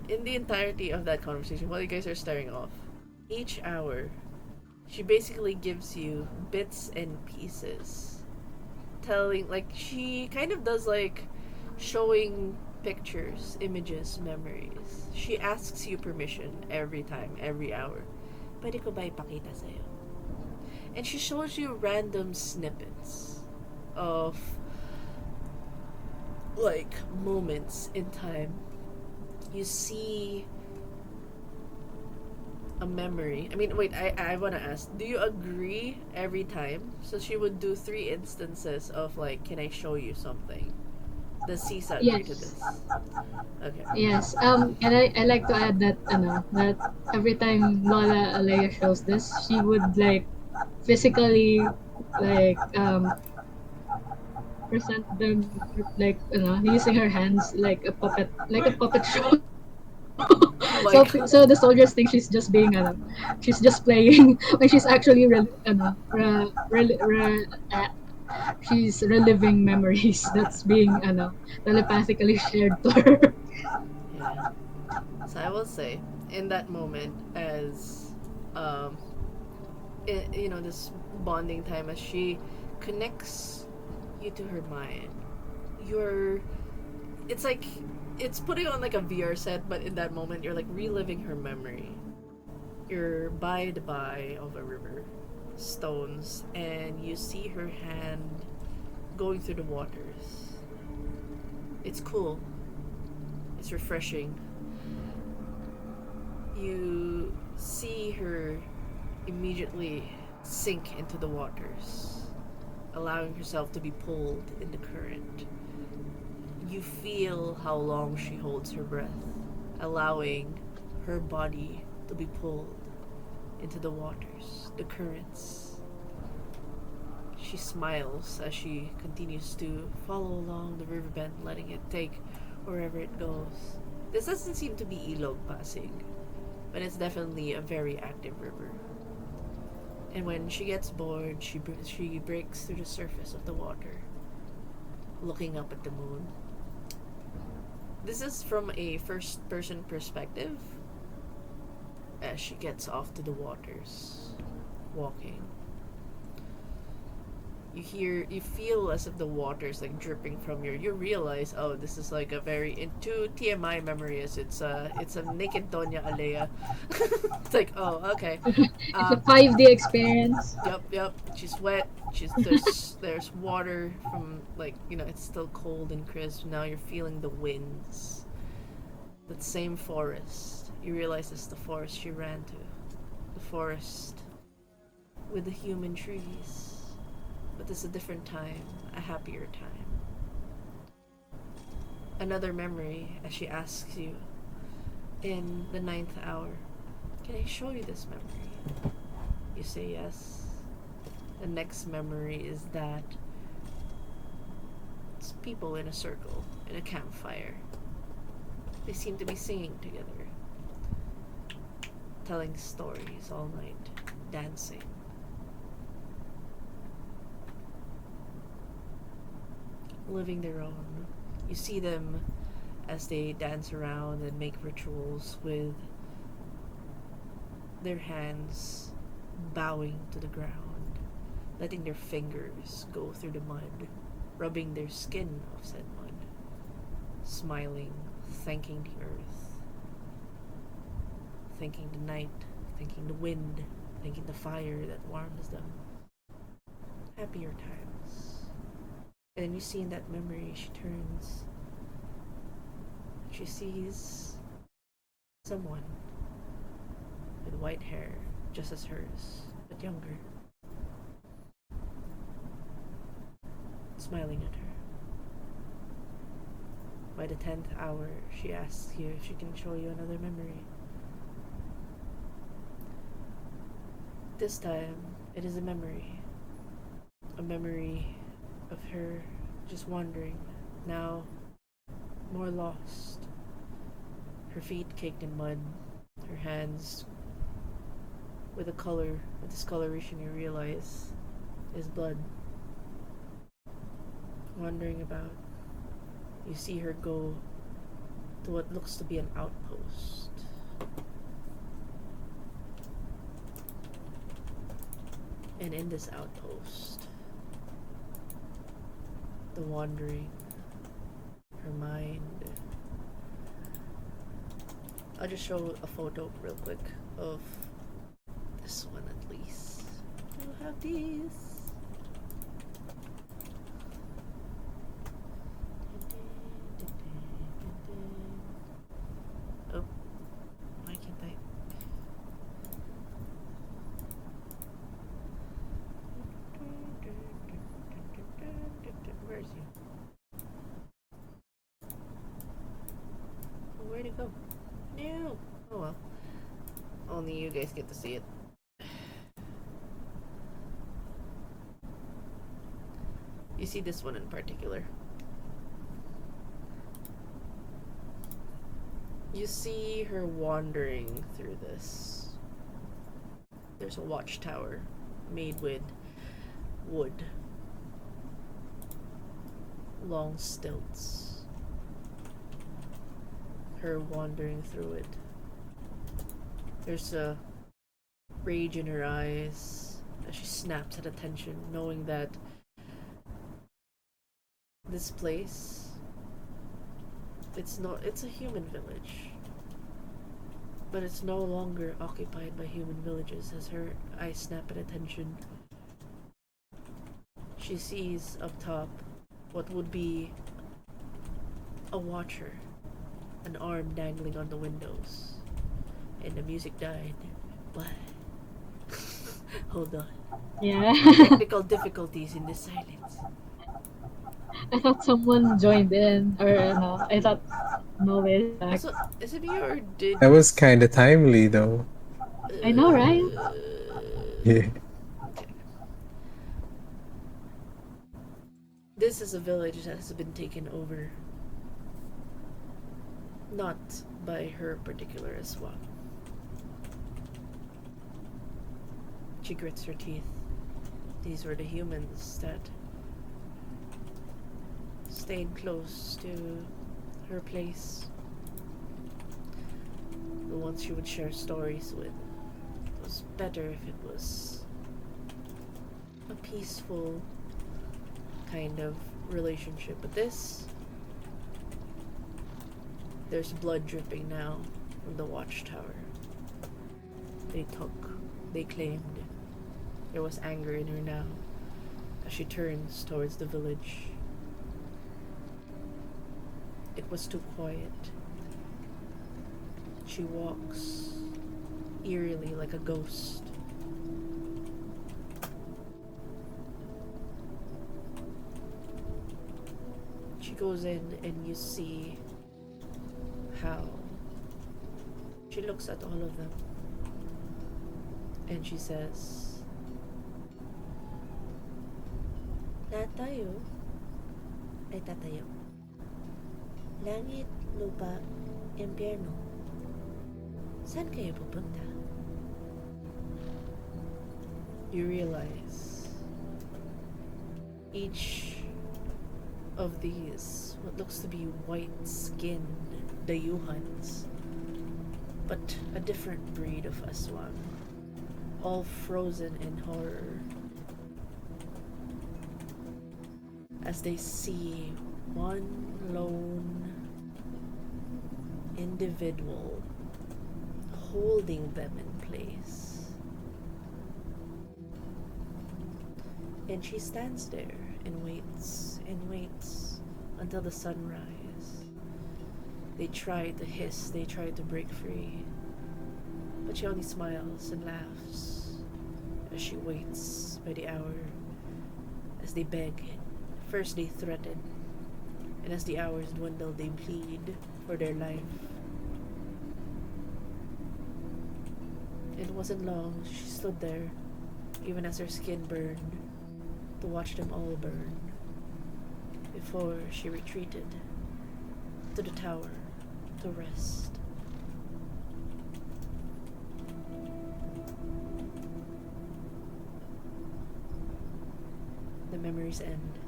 in the entirety of that conversation, while you guys are staring off, each hour, she basically gives you bits and pieces, telling like she kind of does like showing pictures, images, memories. She asks you permission every time, every hour. Pwede ko ba ipakita sa'yo? And she shows you random snippets of like moments in time. You see a memory. I mean, wait, I want to ask, do you agree every time? So she would do 3 instances of like, can I show you something? Does Sisa agree to Yes. this? Okay. Yes. And I like to add that that every time Lola Alea shows this, she would like physically like present them like using her hands like a puppet show. Oh my god. So the soldiers think she's just playing when she's actually she's reliving memories that's being telepathically shared to her. Yeah. So I will say, in that moment, as um, this bonding time, as she connects you to her mind, you're. It's like it's putting on like a VR set, but in that moment, you're like reliving her memory. You're by the by of a river, stones, and you see her hand going through the waters. It's cool. It's refreshing. You see her immediately sink into the waters, allowing herself to be pulled in the current. You feel how long she holds her breath, allowing her body to be pulled into the waters, the currents. She smiles as she continues to follow along the riverbed, letting it take wherever it goes. This doesn't seem to be Ilog passing, but it's definitely a very active river. And when she gets bored, she breaks through the surface of the water, looking up at the moon. This is from a first person perspective as she gets off to the waters, walking. You feel as if the water's like dripping from you realize, oh, this is like a very into TMI memory, as it's a naked Doña Alea. It's like, oh, okay. It's a Um 5D experience. yep. She's wet. There's water from like, it's still cold and crisp. Now you're feeling the winds. That same forest. You realize it's the forest she ran to. The forest with the human trees. But it's a different time, a happier time. Another memory as she asks you in the 9th hour, can I show you this memory? You say yes. The next memory is that it's people in a circle, in a campfire. They seem to be singing together, telling stories all night, dancing. living their own. You see them as they dance around and make rituals with their hands bowing to the ground, letting their fingers go through the mud, rubbing their skin of said mud, smiling, thanking the earth, thanking the night, thanking the wind, thanking the fire that warms them. Happier times. And you see in that memory, she turns. She sees someone with white hair, just as hers, but younger, smiling at her. By the 10th hour, she asks you if she can show you another memory. This time, it is a memory of her just wandering, now more lost. Her feet caked in mud, her hands with a discoloration you realize is blood. Wandering about, you see her go to what looks to be an outpost. And in this outpost, the wandering, her mind. I'll just show a photo real quick of this one at least. We'll have these. Oh, why can't I? Where is he? Where'd it go? No. Oh well. Only you guys get to see it. You see this one in particular. You see her wandering through this. There's a watchtower made with wood. Long stilts. Her wandering through it. There's a rage in her eyes as she snaps at attention, knowing that this place, it's a human village, but it's no longer occupied by human villages. As her eyes snap at attention, she sees up top what would be a watcher, an arm dangling on the windows, and the music died. What? Hold on. Yeah. Technical difficulties in this silence. I thought someone joined in, or no, I thought no way back. So, is it me or did... That was kind of timely, though. I know, right? Yeah. This is a village that has been taken over. Not by her particular swap. She grits her teeth. These were the humans that stayed close to her place. The ones she would share stories with. It was better if it was a peaceful kind of relationship. But this, there's blood dripping now from the watchtower. They claimed. There was anger in her now as she turns towards the village. It was too quiet. She walks eerily like a ghost. She goes in and you see how she looks at all of them and she says, "Lahat tayo ay tatayo. Langit, lupa, impyerno. Saan kayo pupunta?" You realize each of these, what looks to be white-skinned dayuhans, but a different breed of aswang, all frozen in horror as they see one lone individual holding them in place. And she stands there and waits until the sunrise. They try to hiss, they try to break free, but she only smiles and laughs as she waits by the hour, as they beg. First they threaten, and as the hours dwindle, they plead for their life. It wasn't long, she stood there, even as her skin burned, to watch them all burn, before she retreated to the tower to rest. The memories end.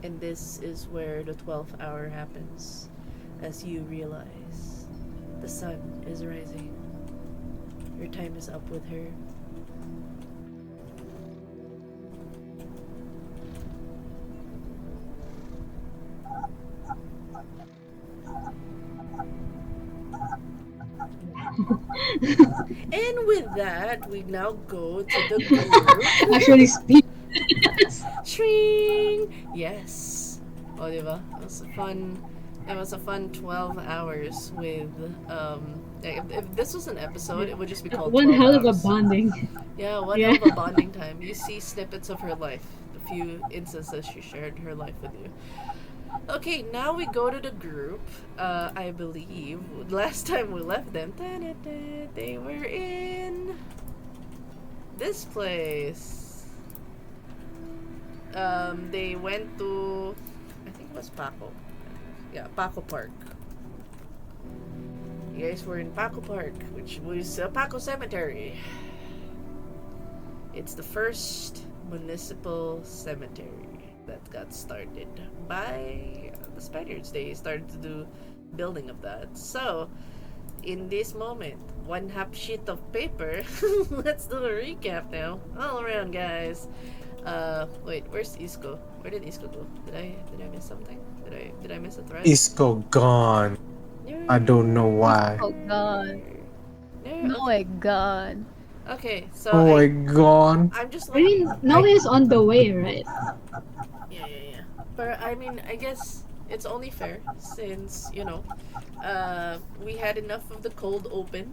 And this is where the 12th hour happens, as you realize the sun is rising. Your time is up with her. And with that, we now go to the group. Actually speak. Shring! Yes. Oh, diba? It was a fun 12 hours with, if this was an episode, it would just be called One 12 hell of a hours. bonding. Yeah, one Yeah. hell of a bonding time. You see snippets of her life, the few instances she shared her life with you. Okay, now we go to the group. I believe last time we left them, they were in this place. They went to, I think it was Paco. Yeah, Paco Park. You guys were in Paco Park, which was Paco Cemetery. It's the first municipal cemetery that got started by the Spaniards. They started to do building of that. So, in this moment, one half sheet of paper. Let's do a recap now. All around, guys. Wait, where's Isco? Where did Isco go? Did I miss something? Did I miss a thread? Isco gone. I don't know why. Oh god. No. Oh my god. Okay, so Oh my god. I'm just I like, mean, now he's on the way, right? yeah. But I mean, I guess it's only fair since, we had enough of the cold open.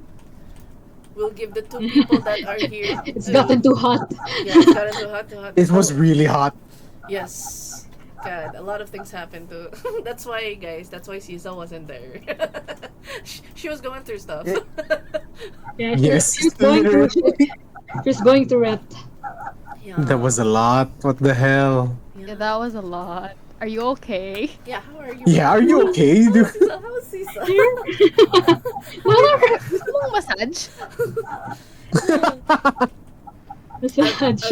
We'll give the two people that are here. It's gotten too hot. Yeah, it's gotten too hot. It was really hot. Yes. God, a lot of things happened too. That's why, guys, Sisa wasn't there. She was going through stuff. Yeah, Yes, she's going through. literally. She's going through it. Yeah. That was a lot. What the hell? Yeah, that was a lot. Are you okay? Yeah, how are you? Yeah, are you okay, dude? How is Sisa? Gusto mong massage? Massage.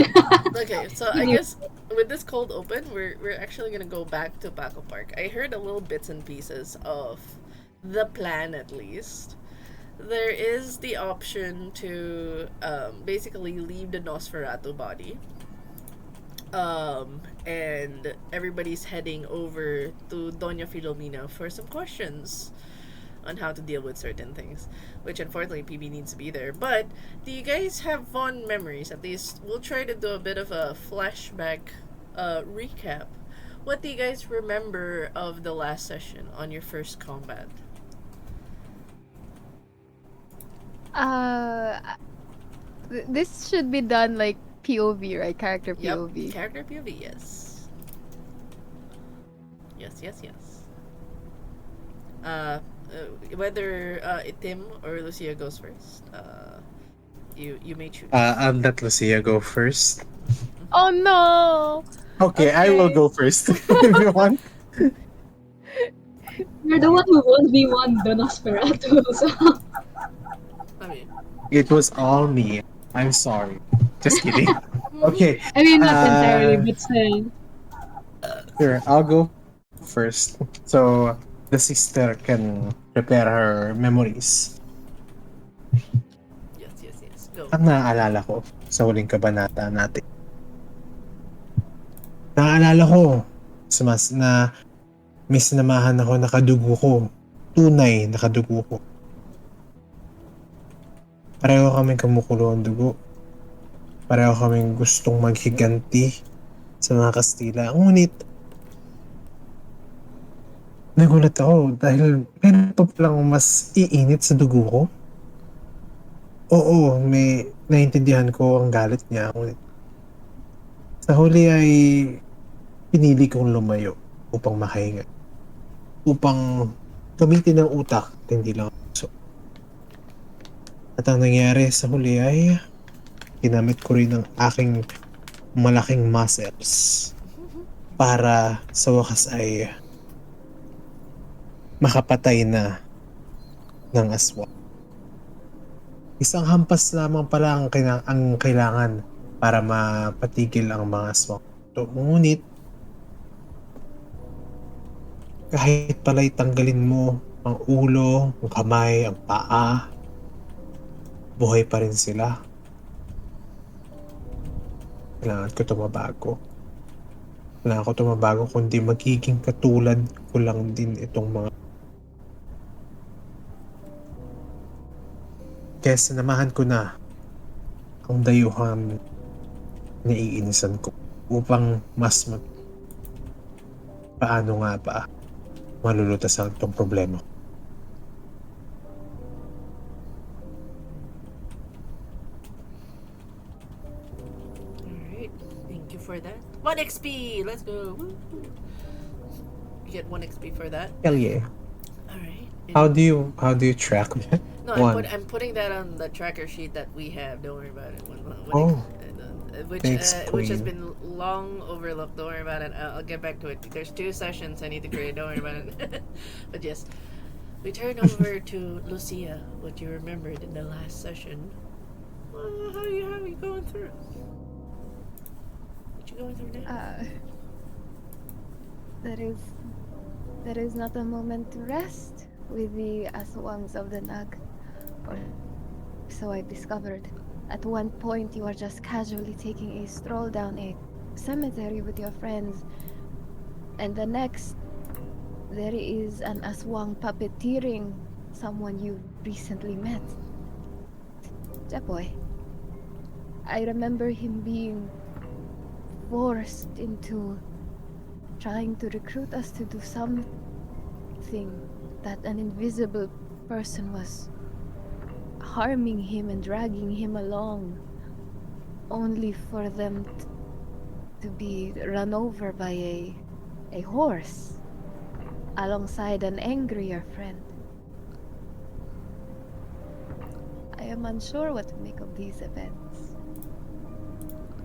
Okay, so I guess with this cold open, we're actually gonna go back to Paco Park. I heard a little bits and pieces of the plan, at least. There is the option to basically leave the Nosferatu body. And everybody's heading over to Doña Filomena for some questions on how to deal with certain things, which unfortunately PB needs to be there. But do you guys have fond memories? At least we'll try to do a bit of a flashback recap. What do you guys remember of the last session on your first combat? This should be done like POV, right? Character POV. Yep, character POV, yes. Yes. Whether Tim or Lucia goes first, you may choose. I'll let Lucia go first. Oh no! Okay, I will Okay. go first if you want. You're the one who 1v1 the Nosferatu, so... I mean, It was all me. I'm sorry. Just kidding. Okay. I mean, not Uh, entirely, but still. Sure, I'll go first. So the sister can prepare her memories. Yes. Go. Ang naaalala ko sa huling kabanata natin. Naaalala ko na may sinamahan ako na kadugo ko. Tunay na kadugo ko. Pareho kaming kumukulo ang dugo. Pareho kaming gustong maghiganti sa mga Kastila. Ngunit, nagulat ako dahil meron pa palang mas iinit sa dugo ko. Oo, may naintindihan ko ang galit niya. Ngunit, sa huli ay pinili kong lumayo upang makahinga. Upang gamitin ang utak at hindi lang ang puso. At ang nangyari sa huli ay ginamit ko rin ang aking malaking muscles para sa wakas ay makapatay na ng aswang. Isang hampas lamang pala ang kailangan para mapatigil ang mga aswang. Ngunit, kahit pala'y tanggalin mo ang ulo, ang kamay, ang paa, buhay pa rin sila. Kailangan ko tumabago. Kailangan ko tumabago kundi magiging katulad ko lang din itong mga. Kaya sinamahan ko na ang dayuhan na iinisan ko upang mas paano nga ba malulutas ang itong problema. Alright. Thank you for that. 1 XP! Let's go! Woo. You get 1 XP for that. Hell yeah. Alright. How do you track that? No, One. I'm putting that on the tracker sheet that we have. Don't worry about it. Oh. Which Thanks, which has Queen. been long overlooked. Don't worry about it. I'll get back to it. There's 2 sessions I need to create. Don't worry about it. But yes, we turn over to Lucia. What you remembered in the last session. How are you going through? What you going through now? There is not a moment to rest with the aswangs of the Nag, or so I discovered. At one point, you are just casually taking a stroll down a cemetery with your friends, and the next, there is an aswang puppeteering someone you recently met. Japoy. I remember him being forced into trying to recruit us to do something that an invisible person was harming him and dragging him along, only for them to be run over by a horse alongside an angrier friend. I am unsure what to make of these events.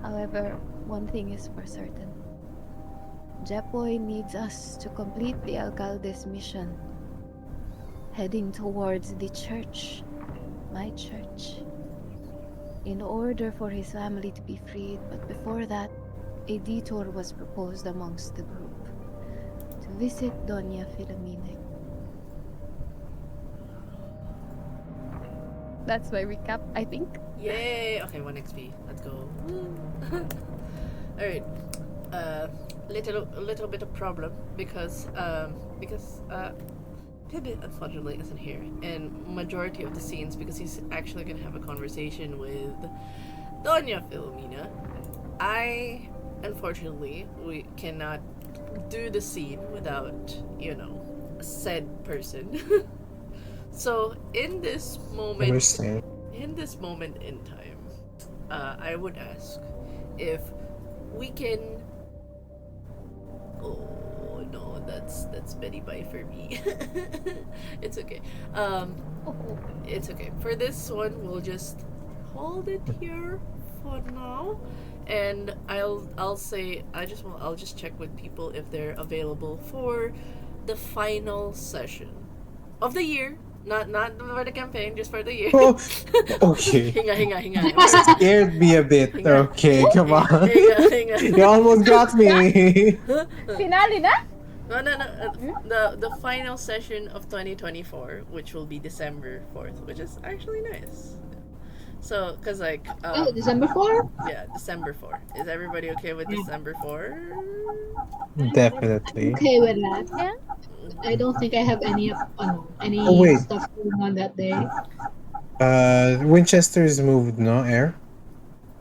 However, one thing is for certain. Japoy needs us to complete the Alcalde's mission, heading towards the church, my church, in order for his family to be freed. But before that, a detour was proposed amongst the group to visit Doña Filomena. That's my recap, I think. Yay! Okay, 1 XP. Let's go. Alright. Little bit of problem because Pibit unfortunately isn't here, and majority of the scenes because he's actually gonna have a conversation with Doña Filomena. Unfortunately, we cannot do the scene without, said person. So in this moment in time, I would ask if we can. Oh no, that's Betty Bye for me. It's okay. It's okay. For this one, we'll just hold it here for now, and I'll just check with people if they're available for the final session of the year. Not for the campaign, just for the year. Oh, okay. Hinga. Scared me a bit. Hinga. Okay, come on. Hinga. You almost got me. Finale na? No. The final session of 2024, which will be December 4th, which is actually nice. So, cause like, Oh, December 4? yeah, December 4th. Is everybody okay with December 4th? Definitely. Okay with that. Yeah. I don't think I have any Oh, wait. stuff going on that day. Winchester's moved, no, Air?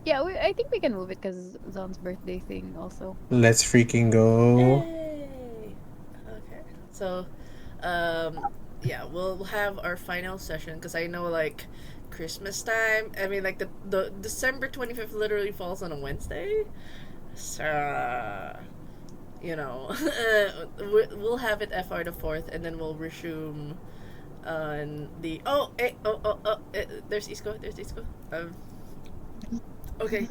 Yeah, I think we can move it because Zon's birthday thing also. Let's freaking go. Yay! Okay. So, yeah, we'll have our final session because I know like Christmas time. I mean, like the December 25th literally falls on a Wednesday, so you know, we'll have it FR the 4th, and then we'll resume on the there's Isco. Okay.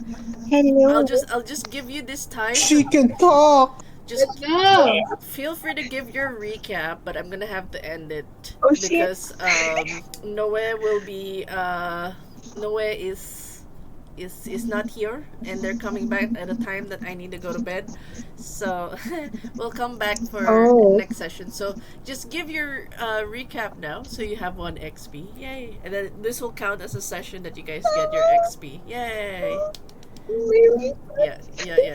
Hello. I'll just give you this time. She can talk. Just Let's go! feel free to give your recap, but I'm gonna have to end it Oh, shit. because Noe will be Noe is not here, and they're coming back at a time that I need to go to bed. So we'll come back for Oh. next session. So just give your recap now, so you have 1 XP. Yay! And then this will count as a session that you guys get your XP. Yay! Really? Yeah.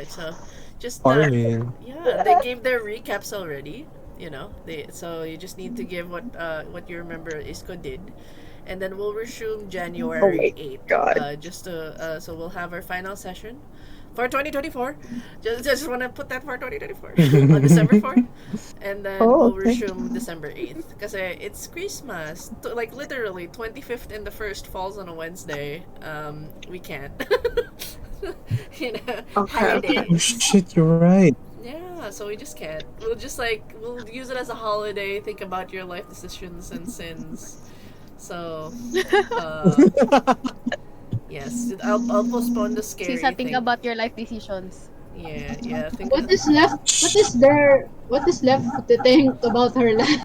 So just Armin. yeah, they gave their recaps already. You know, so you just need to give what you remember Isco did, and then we'll resume January 8th. God. Just to so we'll have our final session for 2024. Just want to put that for 2024 on December 4th, and then Oh, we'll okay. resume December 8th because it's Christmas. Like literally 25th and the 1st falls on a Wednesday. We can't. You know, Okay, okay. Oh holidays. shit, you're right. Yeah, so we just can't. We'll use it as a holiday. Think about your life decisions and sins. So, yes, I'll postpone the scary Sisa, think thing. about your life decisions. Yeah. Think. What is left to think about her life?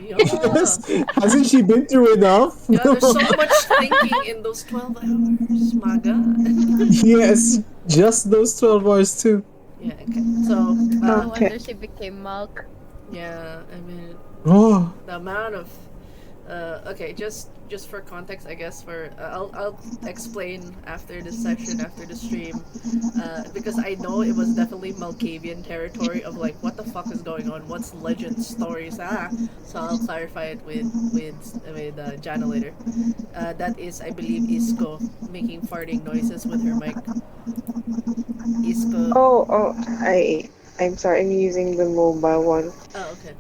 Yeah. Yes. Hasn't she been through enough? Yeah, there's so much thinking in those 12 hours. My God. Yes, just those 12 hours too. Yeah. Okay. So, No Okay. wonder she became Malk. yeah. I mean, Oh, the amount of okay, just for context, I guess for I'll explain after the session, after the stream, because I know it was definitely Malkavian territory of like what the fuck is going on, what's legend stories, so I'll clarify it with Jana later. That is, I believe, Isco making farting noises with her mic. Isco. Oh, I'm sorry, I'm using the mobile one. Oh, okay.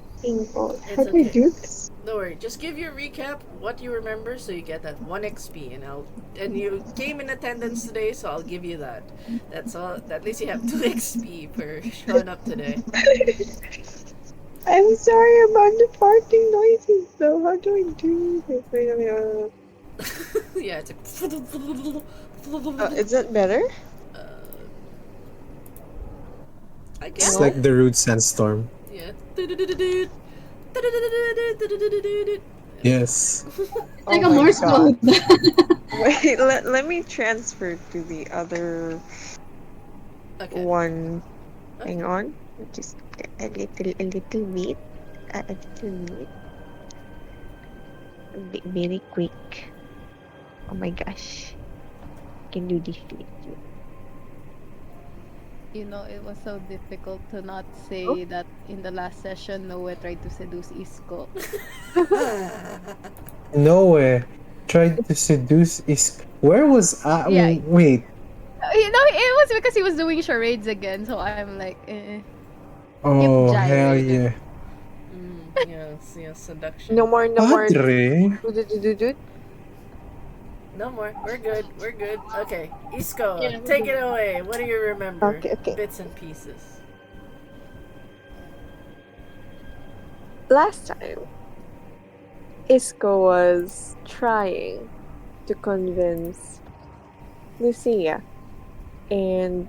Oh, It's how do I okay. do this? Don't worry. Just give your recap, what you remember, so you get that 1 XP, and you came in attendance today, so I'll give you that. That's all. At least you have 2 XP for showing up today. I'm sorry about the farting noises, though. How do I do this? Wait. Yeah, it's like. Is that better? I guess. it's like the rude sandstorm. Yeah. Yes. Like Oh a my Morse God. code. Wait, let me transfer to the other Okay. one. Hang on. Just a little bit. A little bit. Very quick. Oh my gosh. Can do this. You know, it was so difficult to not say that in the last session, Noe tried to seduce Isco. No way. Tried to seduce is. Where was I? Yeah. Wait. You know, it was because he was doing charades again, so I'm like, Oh, Gyrated. hell yeah. Yes, seduction. No more. Padre? Do. No more. We're good. Okay, Isco, Yeah, we're take good. it away. What do you remember? Okay. Bits and pieces. Last time, Isco was trying to convince Lucia, and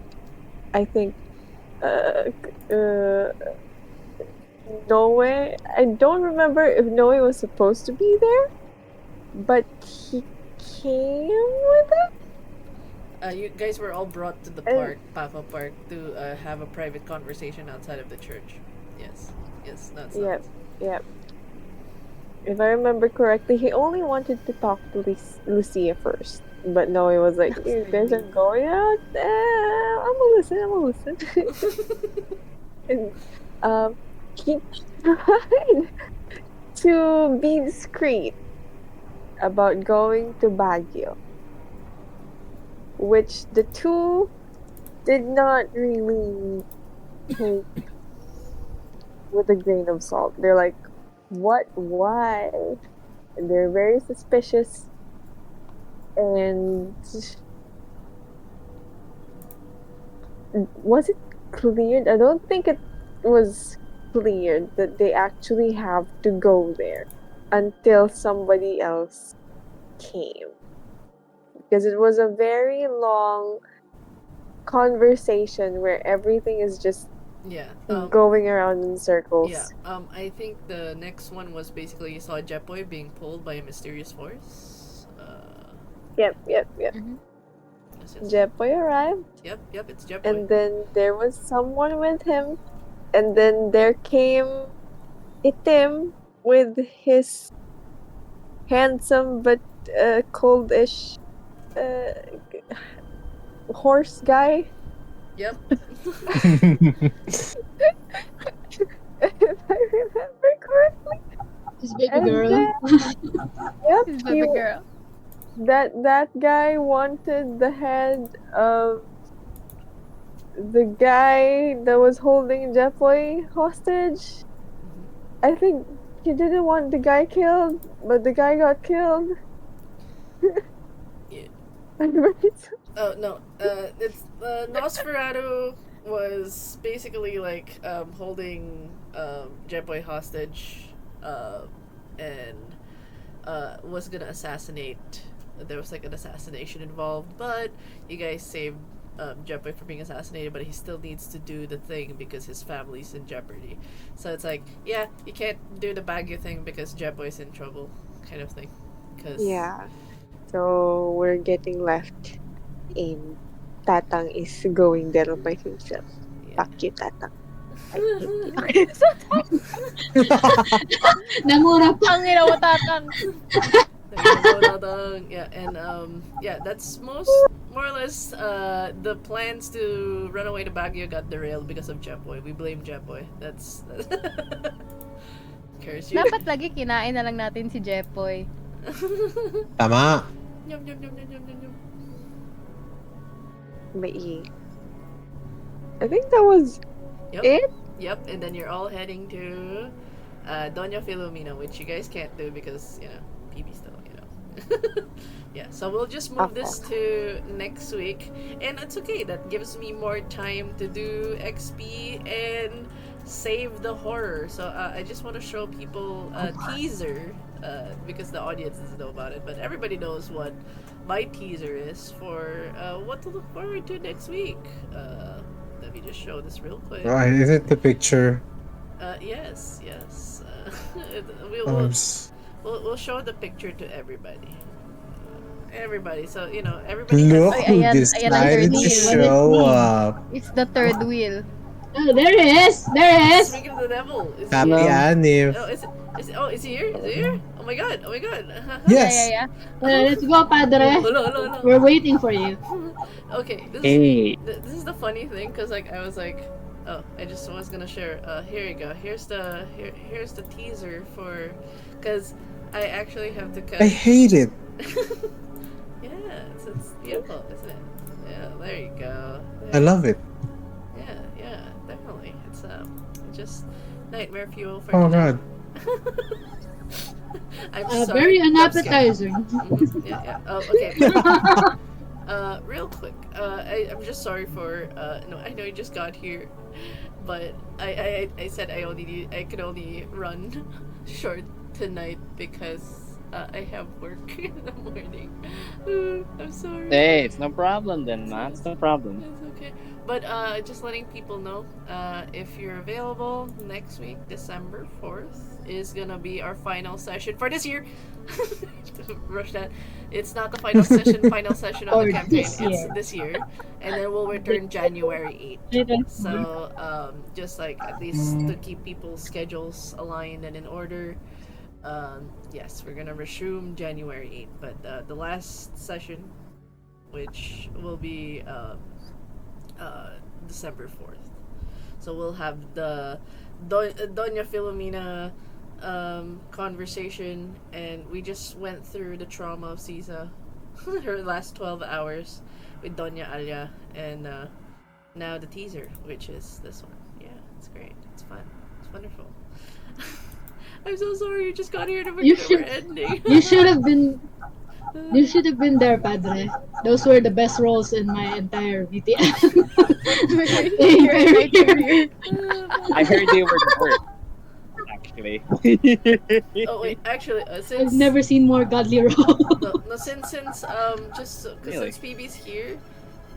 I think Noe. I don't remember if Noe was supposed to be there. but he came with it. You guys were all brought to the And Papa Park, to have a private conversation outside of the church. Yes, yes, that's yep, yep. If I remember correctly, he only wanted to talk to Lucia first. But no, he was like, you guys are going out? I'm gonna listen, I'm gonna listen. And he tried to be discreet about going to Baguio, which the two did not really take with a grain of salt. They're like, what? Why? And they're very suspicious. And was it cleared? I don't think it was cleared that they actually have to go there until somebody else came. Because it was a very long conversation where everything is just yeah. going around in circles. Yeah. I think the next one was basically you saw Jepoy being pulled by a mysterious force. Yep. Yes, yes. Jepoy arrived. Yep, it's Jepoy. And then there was someone with him. And then there came Itim with his handsome but coldish horse guy. Yep. If I remember correctly. His baby And girl. Yep. His baby girl. That guy wanted the head of the guy that was holding Jepoy hostage. I think he didn't want the guy killed, but the guy got killed. Yeah. Right? Oh no, it's Nosferatu was basically like holding Jepoy hostage, and was gonna assassinate. There was like an assassination involved, but you guys saved Jepoy from being assassinated, but he still needs to do the thing because his family's in jeopardy. So it's like, yeah, you can't do the Baguio thing because Jepoy's in trouble, kind of thing. Cause Yeah. So we're getting left in Tatang is going there by himself. yeah. Fuck you, Tatang. I hate you. Namura pa. Ang ina mo, tatang. Yeah, and yeah, that's more or less the plans to run away to Baguio got derailed because of Jepoy. We blame Jepoy. That's curse you. Dapat lagi kinain na lang natin si Jepoy. Tama. Yum, yum, yum, yum, yum, yum, yum. I think that was Yep. it. Yep, and then you're all heading to Doña Filomena, which you guys can't do because, you know, PB still, you know. Yeah, so we'll just move this to next week. And it's okay, that gives me more time to do XP and save the horror. So I just want to show people a teaser, because the audience doesn't know about it, but everybody knows what my teaser is for what to look forward to next week. Let me just show this real quick. Right, is it the picture? Yes. Um, We'll show the picture to everybody. Everybody, so you know, everybody Look has. who Ayan, decided ayan, to ayan. show up. It's the third wheel. Oh, there it is. There it is. Speaking of the devil, is Happy he here? Anif. Oh, is he here? Is he here? Oh my god! Yes. Yeah. Let's go, Padre. Hello. We're waiting for you. Okay, Hey. this is the funny thing, because like I was like, oh, I just was gonna share. Here you go. Here's the teaser for, because I actually have to cut. I hate it. Yeah, it's beautiful, isn't it? Yeah, there you go. I love it. Yeah, definitely. It's just nightmare fuel for Oh tonight. god. I'm sorry. Very I'm unappetizing. Yeah. Oh, okay. Real quick. I'm just sorry for. No, I know you just got here, but I said I could only run short tonight because I have work in the morning. I'm sorry. Hey, it's no problem then, man. It's no problem. It's okay. But just letting people know, if you're available next week, December 4th, is gonna be our final session for this year. Rush that. It's not the final session of Or the campaign. this It's year. this year, and then we'll return January 8th. So just like at least to keep people's schedules aligned and in order. Yes, we're gonna resume January 8th, but the last session, which will be December 4th. So we'll have the Doña Filomena conversation, and we just went through the trauma of Sisa, her last 12 hours with Doña Alia, and now the teaser, which is this one. Yeah, it's great. It's fun. It's wonderful. I'm so sorry you just got here to You forget we're should- ending. You should have been. You should have been there, Padre. Those were the best roles in my entire VTS. I heard they were the worst, actually. Oh wait, actually, since I've never seen more godly roles. no, since Really? since PB's here,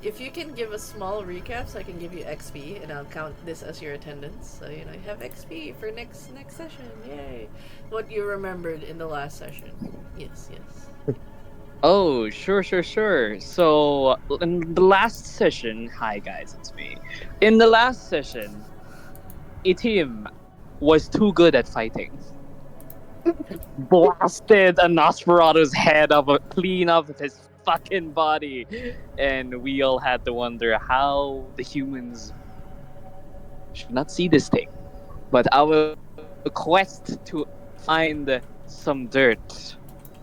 if you can give a small recap, so I can give you XP, and I'll count this as your attendance. So you know you have XP for next session. Yay! What you remembered in the last session? Yes. Oh, sure. So, in the last session, hi guys, it's me. In the last session, Itim was too good at fighting. Blasted a Nosferatu's head clean off of his fucking body. And we all had to wonder how the humans should not see this thing. But our quest to find some dirt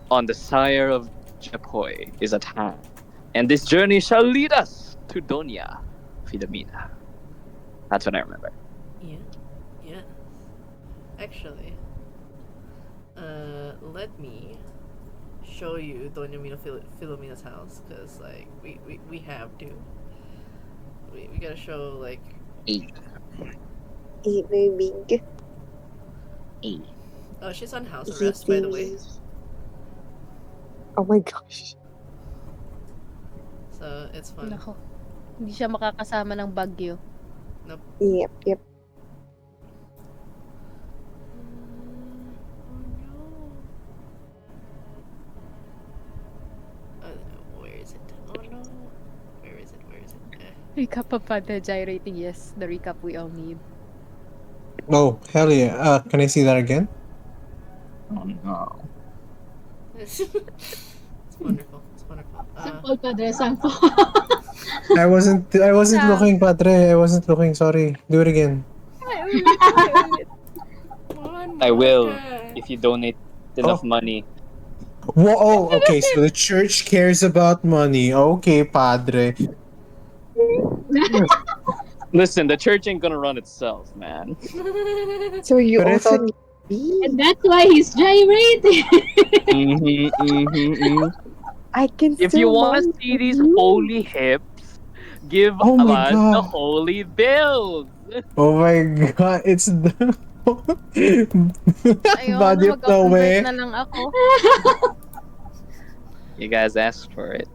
on the sire of Japoy is at hand. And this journey shall lead us to Doña Filomena. That's what I remember. Yeah. Actually, let me show you Doña Filomena's house, because like we have to. We gotta show like. Very big. Oh, she's on house arrest, by the way. Oh my gosh. So it's fun. Nako. Hindi siya makakasama ng bagyo. Nope. Yep. Where is it? Oh no. Where is it? Recap of the gyrating, yes. The recap we all need. Oh, hell yeah. Can I see that again? Oh no. It's wonderful. Sample, Padre, sample. I wasn't looking, Padre. I wasn't looking. Sorry. Do it again. I will if you donate enough money. Whoa, oh, okay. So the church cares about money. Okay, Padre. Listen, the church ain't gonna run itself, man. So you But I also thought- need. And that's why he's gyrating. I can. If still you want to want see these you. holy hips, give Oh my us God. the holy bills. Oh my god, it's the Ayun, body of the way. mag-convert na lang ako. You guys asked for it.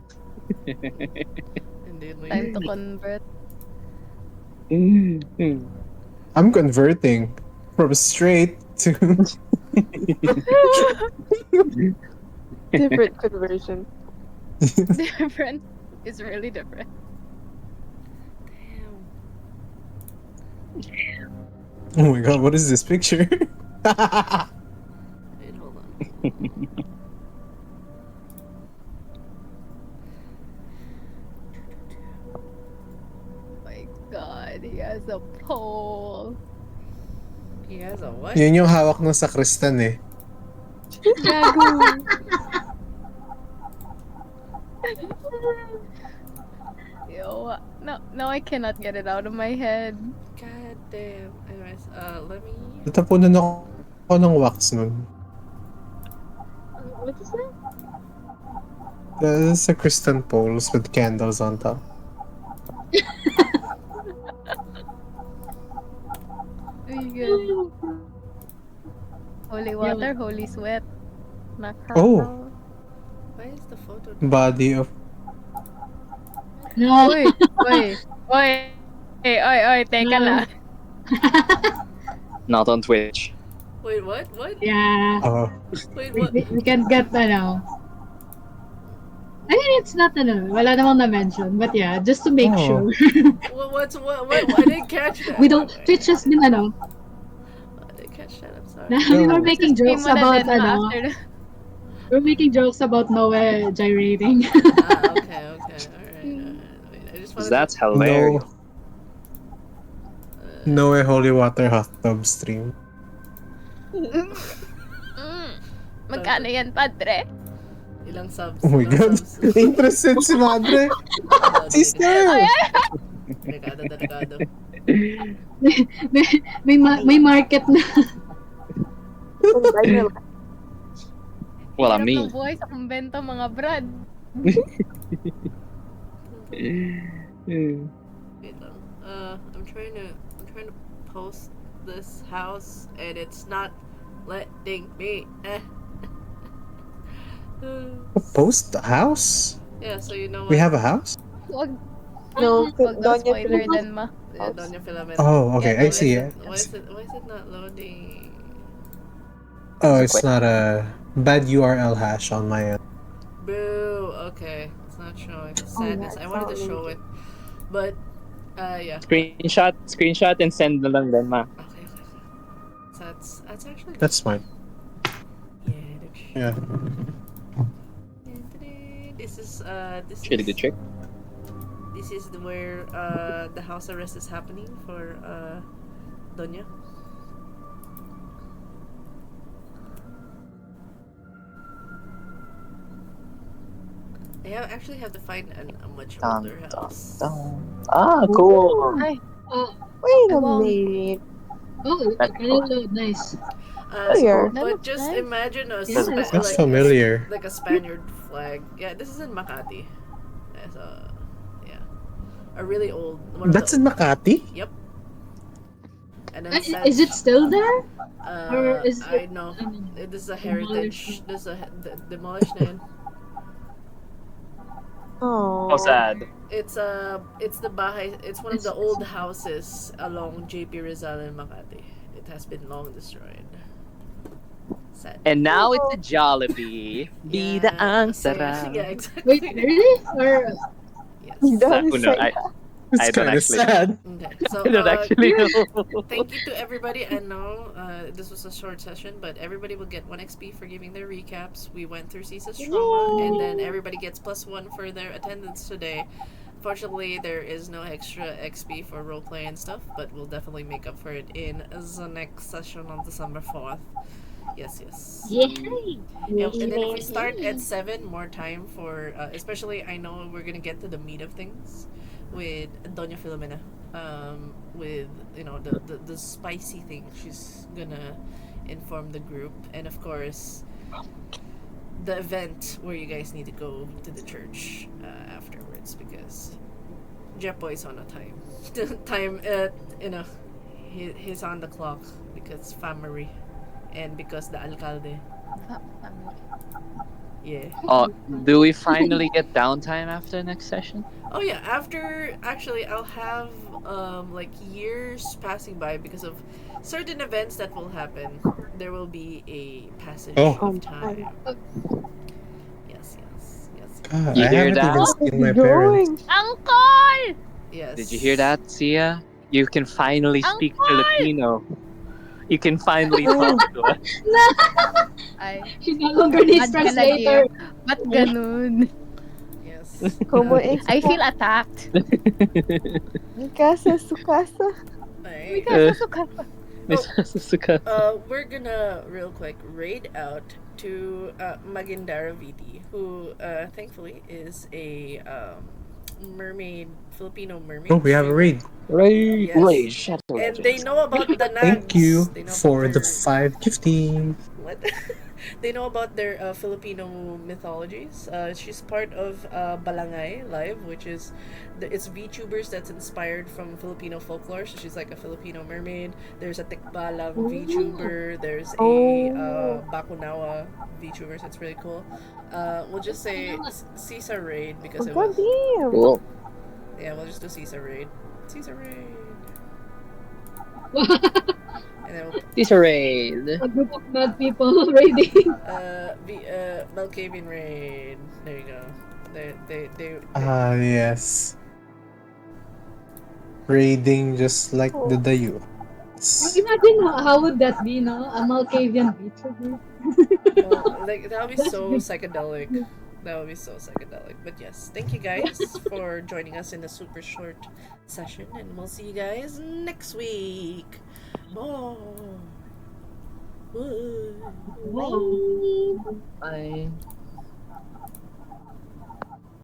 Indeed, Time to convert. I'm converting from straight to Different conversion. Different. It's really different. Oh my god, what is this picture? Wait, hold on. My God, he has a pole. He has a what? Yun yung hawak ng sakristan eh. Gago. Yo, no, I cannot get it out of my head. God damn. Anyways, let me. Natapunan ako ng wax nun. What is that? The sacristan poles with candles on top. Very good. Holy water, holy sweat. Oh. Why is the photo? Body of... No. Uy, teka na. Not on Twitch. Wait, what? What? Yeah. Oh, Wait, We, what? we, we can get I mean, it's not wala namang na-mention, but yeah, just to make oh. sure. What? I didn't catch that. We don't, Twitch has been, I didn't catch that. I'm sorry. we were No. making Stream jokes mo na about, din ma after the... we're making jokes about Noe gyrating. Okay. Alright. Wait, I just wanted That's to. hilarious. No holy water hot tub stream. Magkano yan, padre? Ilang subs? Oh my Ilang god. subs? Interested si Madre. Sister! Delikado. may market na. Well, I Hirap mean. ng buhay sa kumbento, mga brad. Wait lang. I'm trying to post this house and it's not letting me. Post the house? Yeah, so you know what? We have a house? Wag, No, wag daw Doña spoiler Filomena. din ma. Yeah, Doña Filomena. Oh, okay. Yeah, I see it. Why is it not loading? Oh, it's not a bad URL hash on my end. Boo. Okay, it's not showing. Sadness. I wanted to show it, but yeah. Screenshot and send na lang din, ma. Okay. So that's actually. That's fine. Yeah. This is Really good trick. This is where the house arrest is happening for Donya. Actually have to find a much older house. Ah, cool. Ay, Wait a wow. minute. Oh, really nice. Here. That But looks just nice. imagine a Yeah. That's familiar. like a Spaniard flag. Yeah, this is in Makati. That's a really old. That's in Makati? Yep. And then Is it still there? Or is I it- know. I mean, This is a demolished? heritage. This is a demolished na yun. Oh. How sad. It's the bahay. It's one of the old houses along JP Rizal in Makati. It has been long destroyed. Sad. And now it's a Jollibee. Bida ang sarap. Yeah, exactly. Wait, really? Or Yes. That is Sakuno, like- It's I don't kind of actually- sad. Okay. So I don't actually know. thank you to everybody. I know this was a short session, but everybody will get 1 XP for giving their recaps. We went through Cisa's trauma, and then everybody gets +1 for their attendance today. Fortunately, there is no extra XP for roleplay and stuff, but we'll definitely make up for it in the next session on December 4th. Yes. yay! Yep, and then if we start at 7, more time for, especially I know we're gonna get to the meat of things with Doña Filomena. With, the spicy thing she's gonna inform the group. And of course, the event where you guys need to go to the church afterwards because Jepo is on a time. He's on the clock because family. And because the alcalde. Yeah. Oh, do we finally get downtime after the next session? Oh yeah, actually I'll have like years passing by because of certain events that will happen. There will be a passage of time. Yes. God, You I hear haven't that? even seen my parents. Uncle! Yes. Did you hear that, Sia? You can finally speak Uncle! Filipino. You can finally talk to us. Ay, She no longer needs bad translator. ba't ganun? Yes. Como I feel attacked. Mikasa, Sukasa. Alright. Suka. We're gonna real quick raid out to Magindara VT, who thankfully is a Filipino mermaid. Oh, we have a raid. Right. Yes. Shut up. And they know about the nags. Thank you They know for about the their- 5 gifting. What? They know about their Filipino mythologies. She's part of Balangay Live, which is it's VTubers that's inspired from Filipino folklore. So she's like a Filipino mermaid. There's a Tikbalang VTuber. There's a Bakunawa VTuber. So it's really cool. We'll just say Caesar Raid because it was. Goddamn. Cool. Yeah, we'll just do Caesar Raid. Caesar Raid. And then This a raid. A group of mad people raiding. Malkavian raid. There you go. They Ah, yes. Raiding just like the Dayu. Imagine how would that be, no? A Malkavian beach group. like that would be That's so big. psychedelic. That would be so psychedelic. But yes, thank you guys for joining us in a super short session, and we'll see you guys next week. Bye. Bye. Bye. Bye.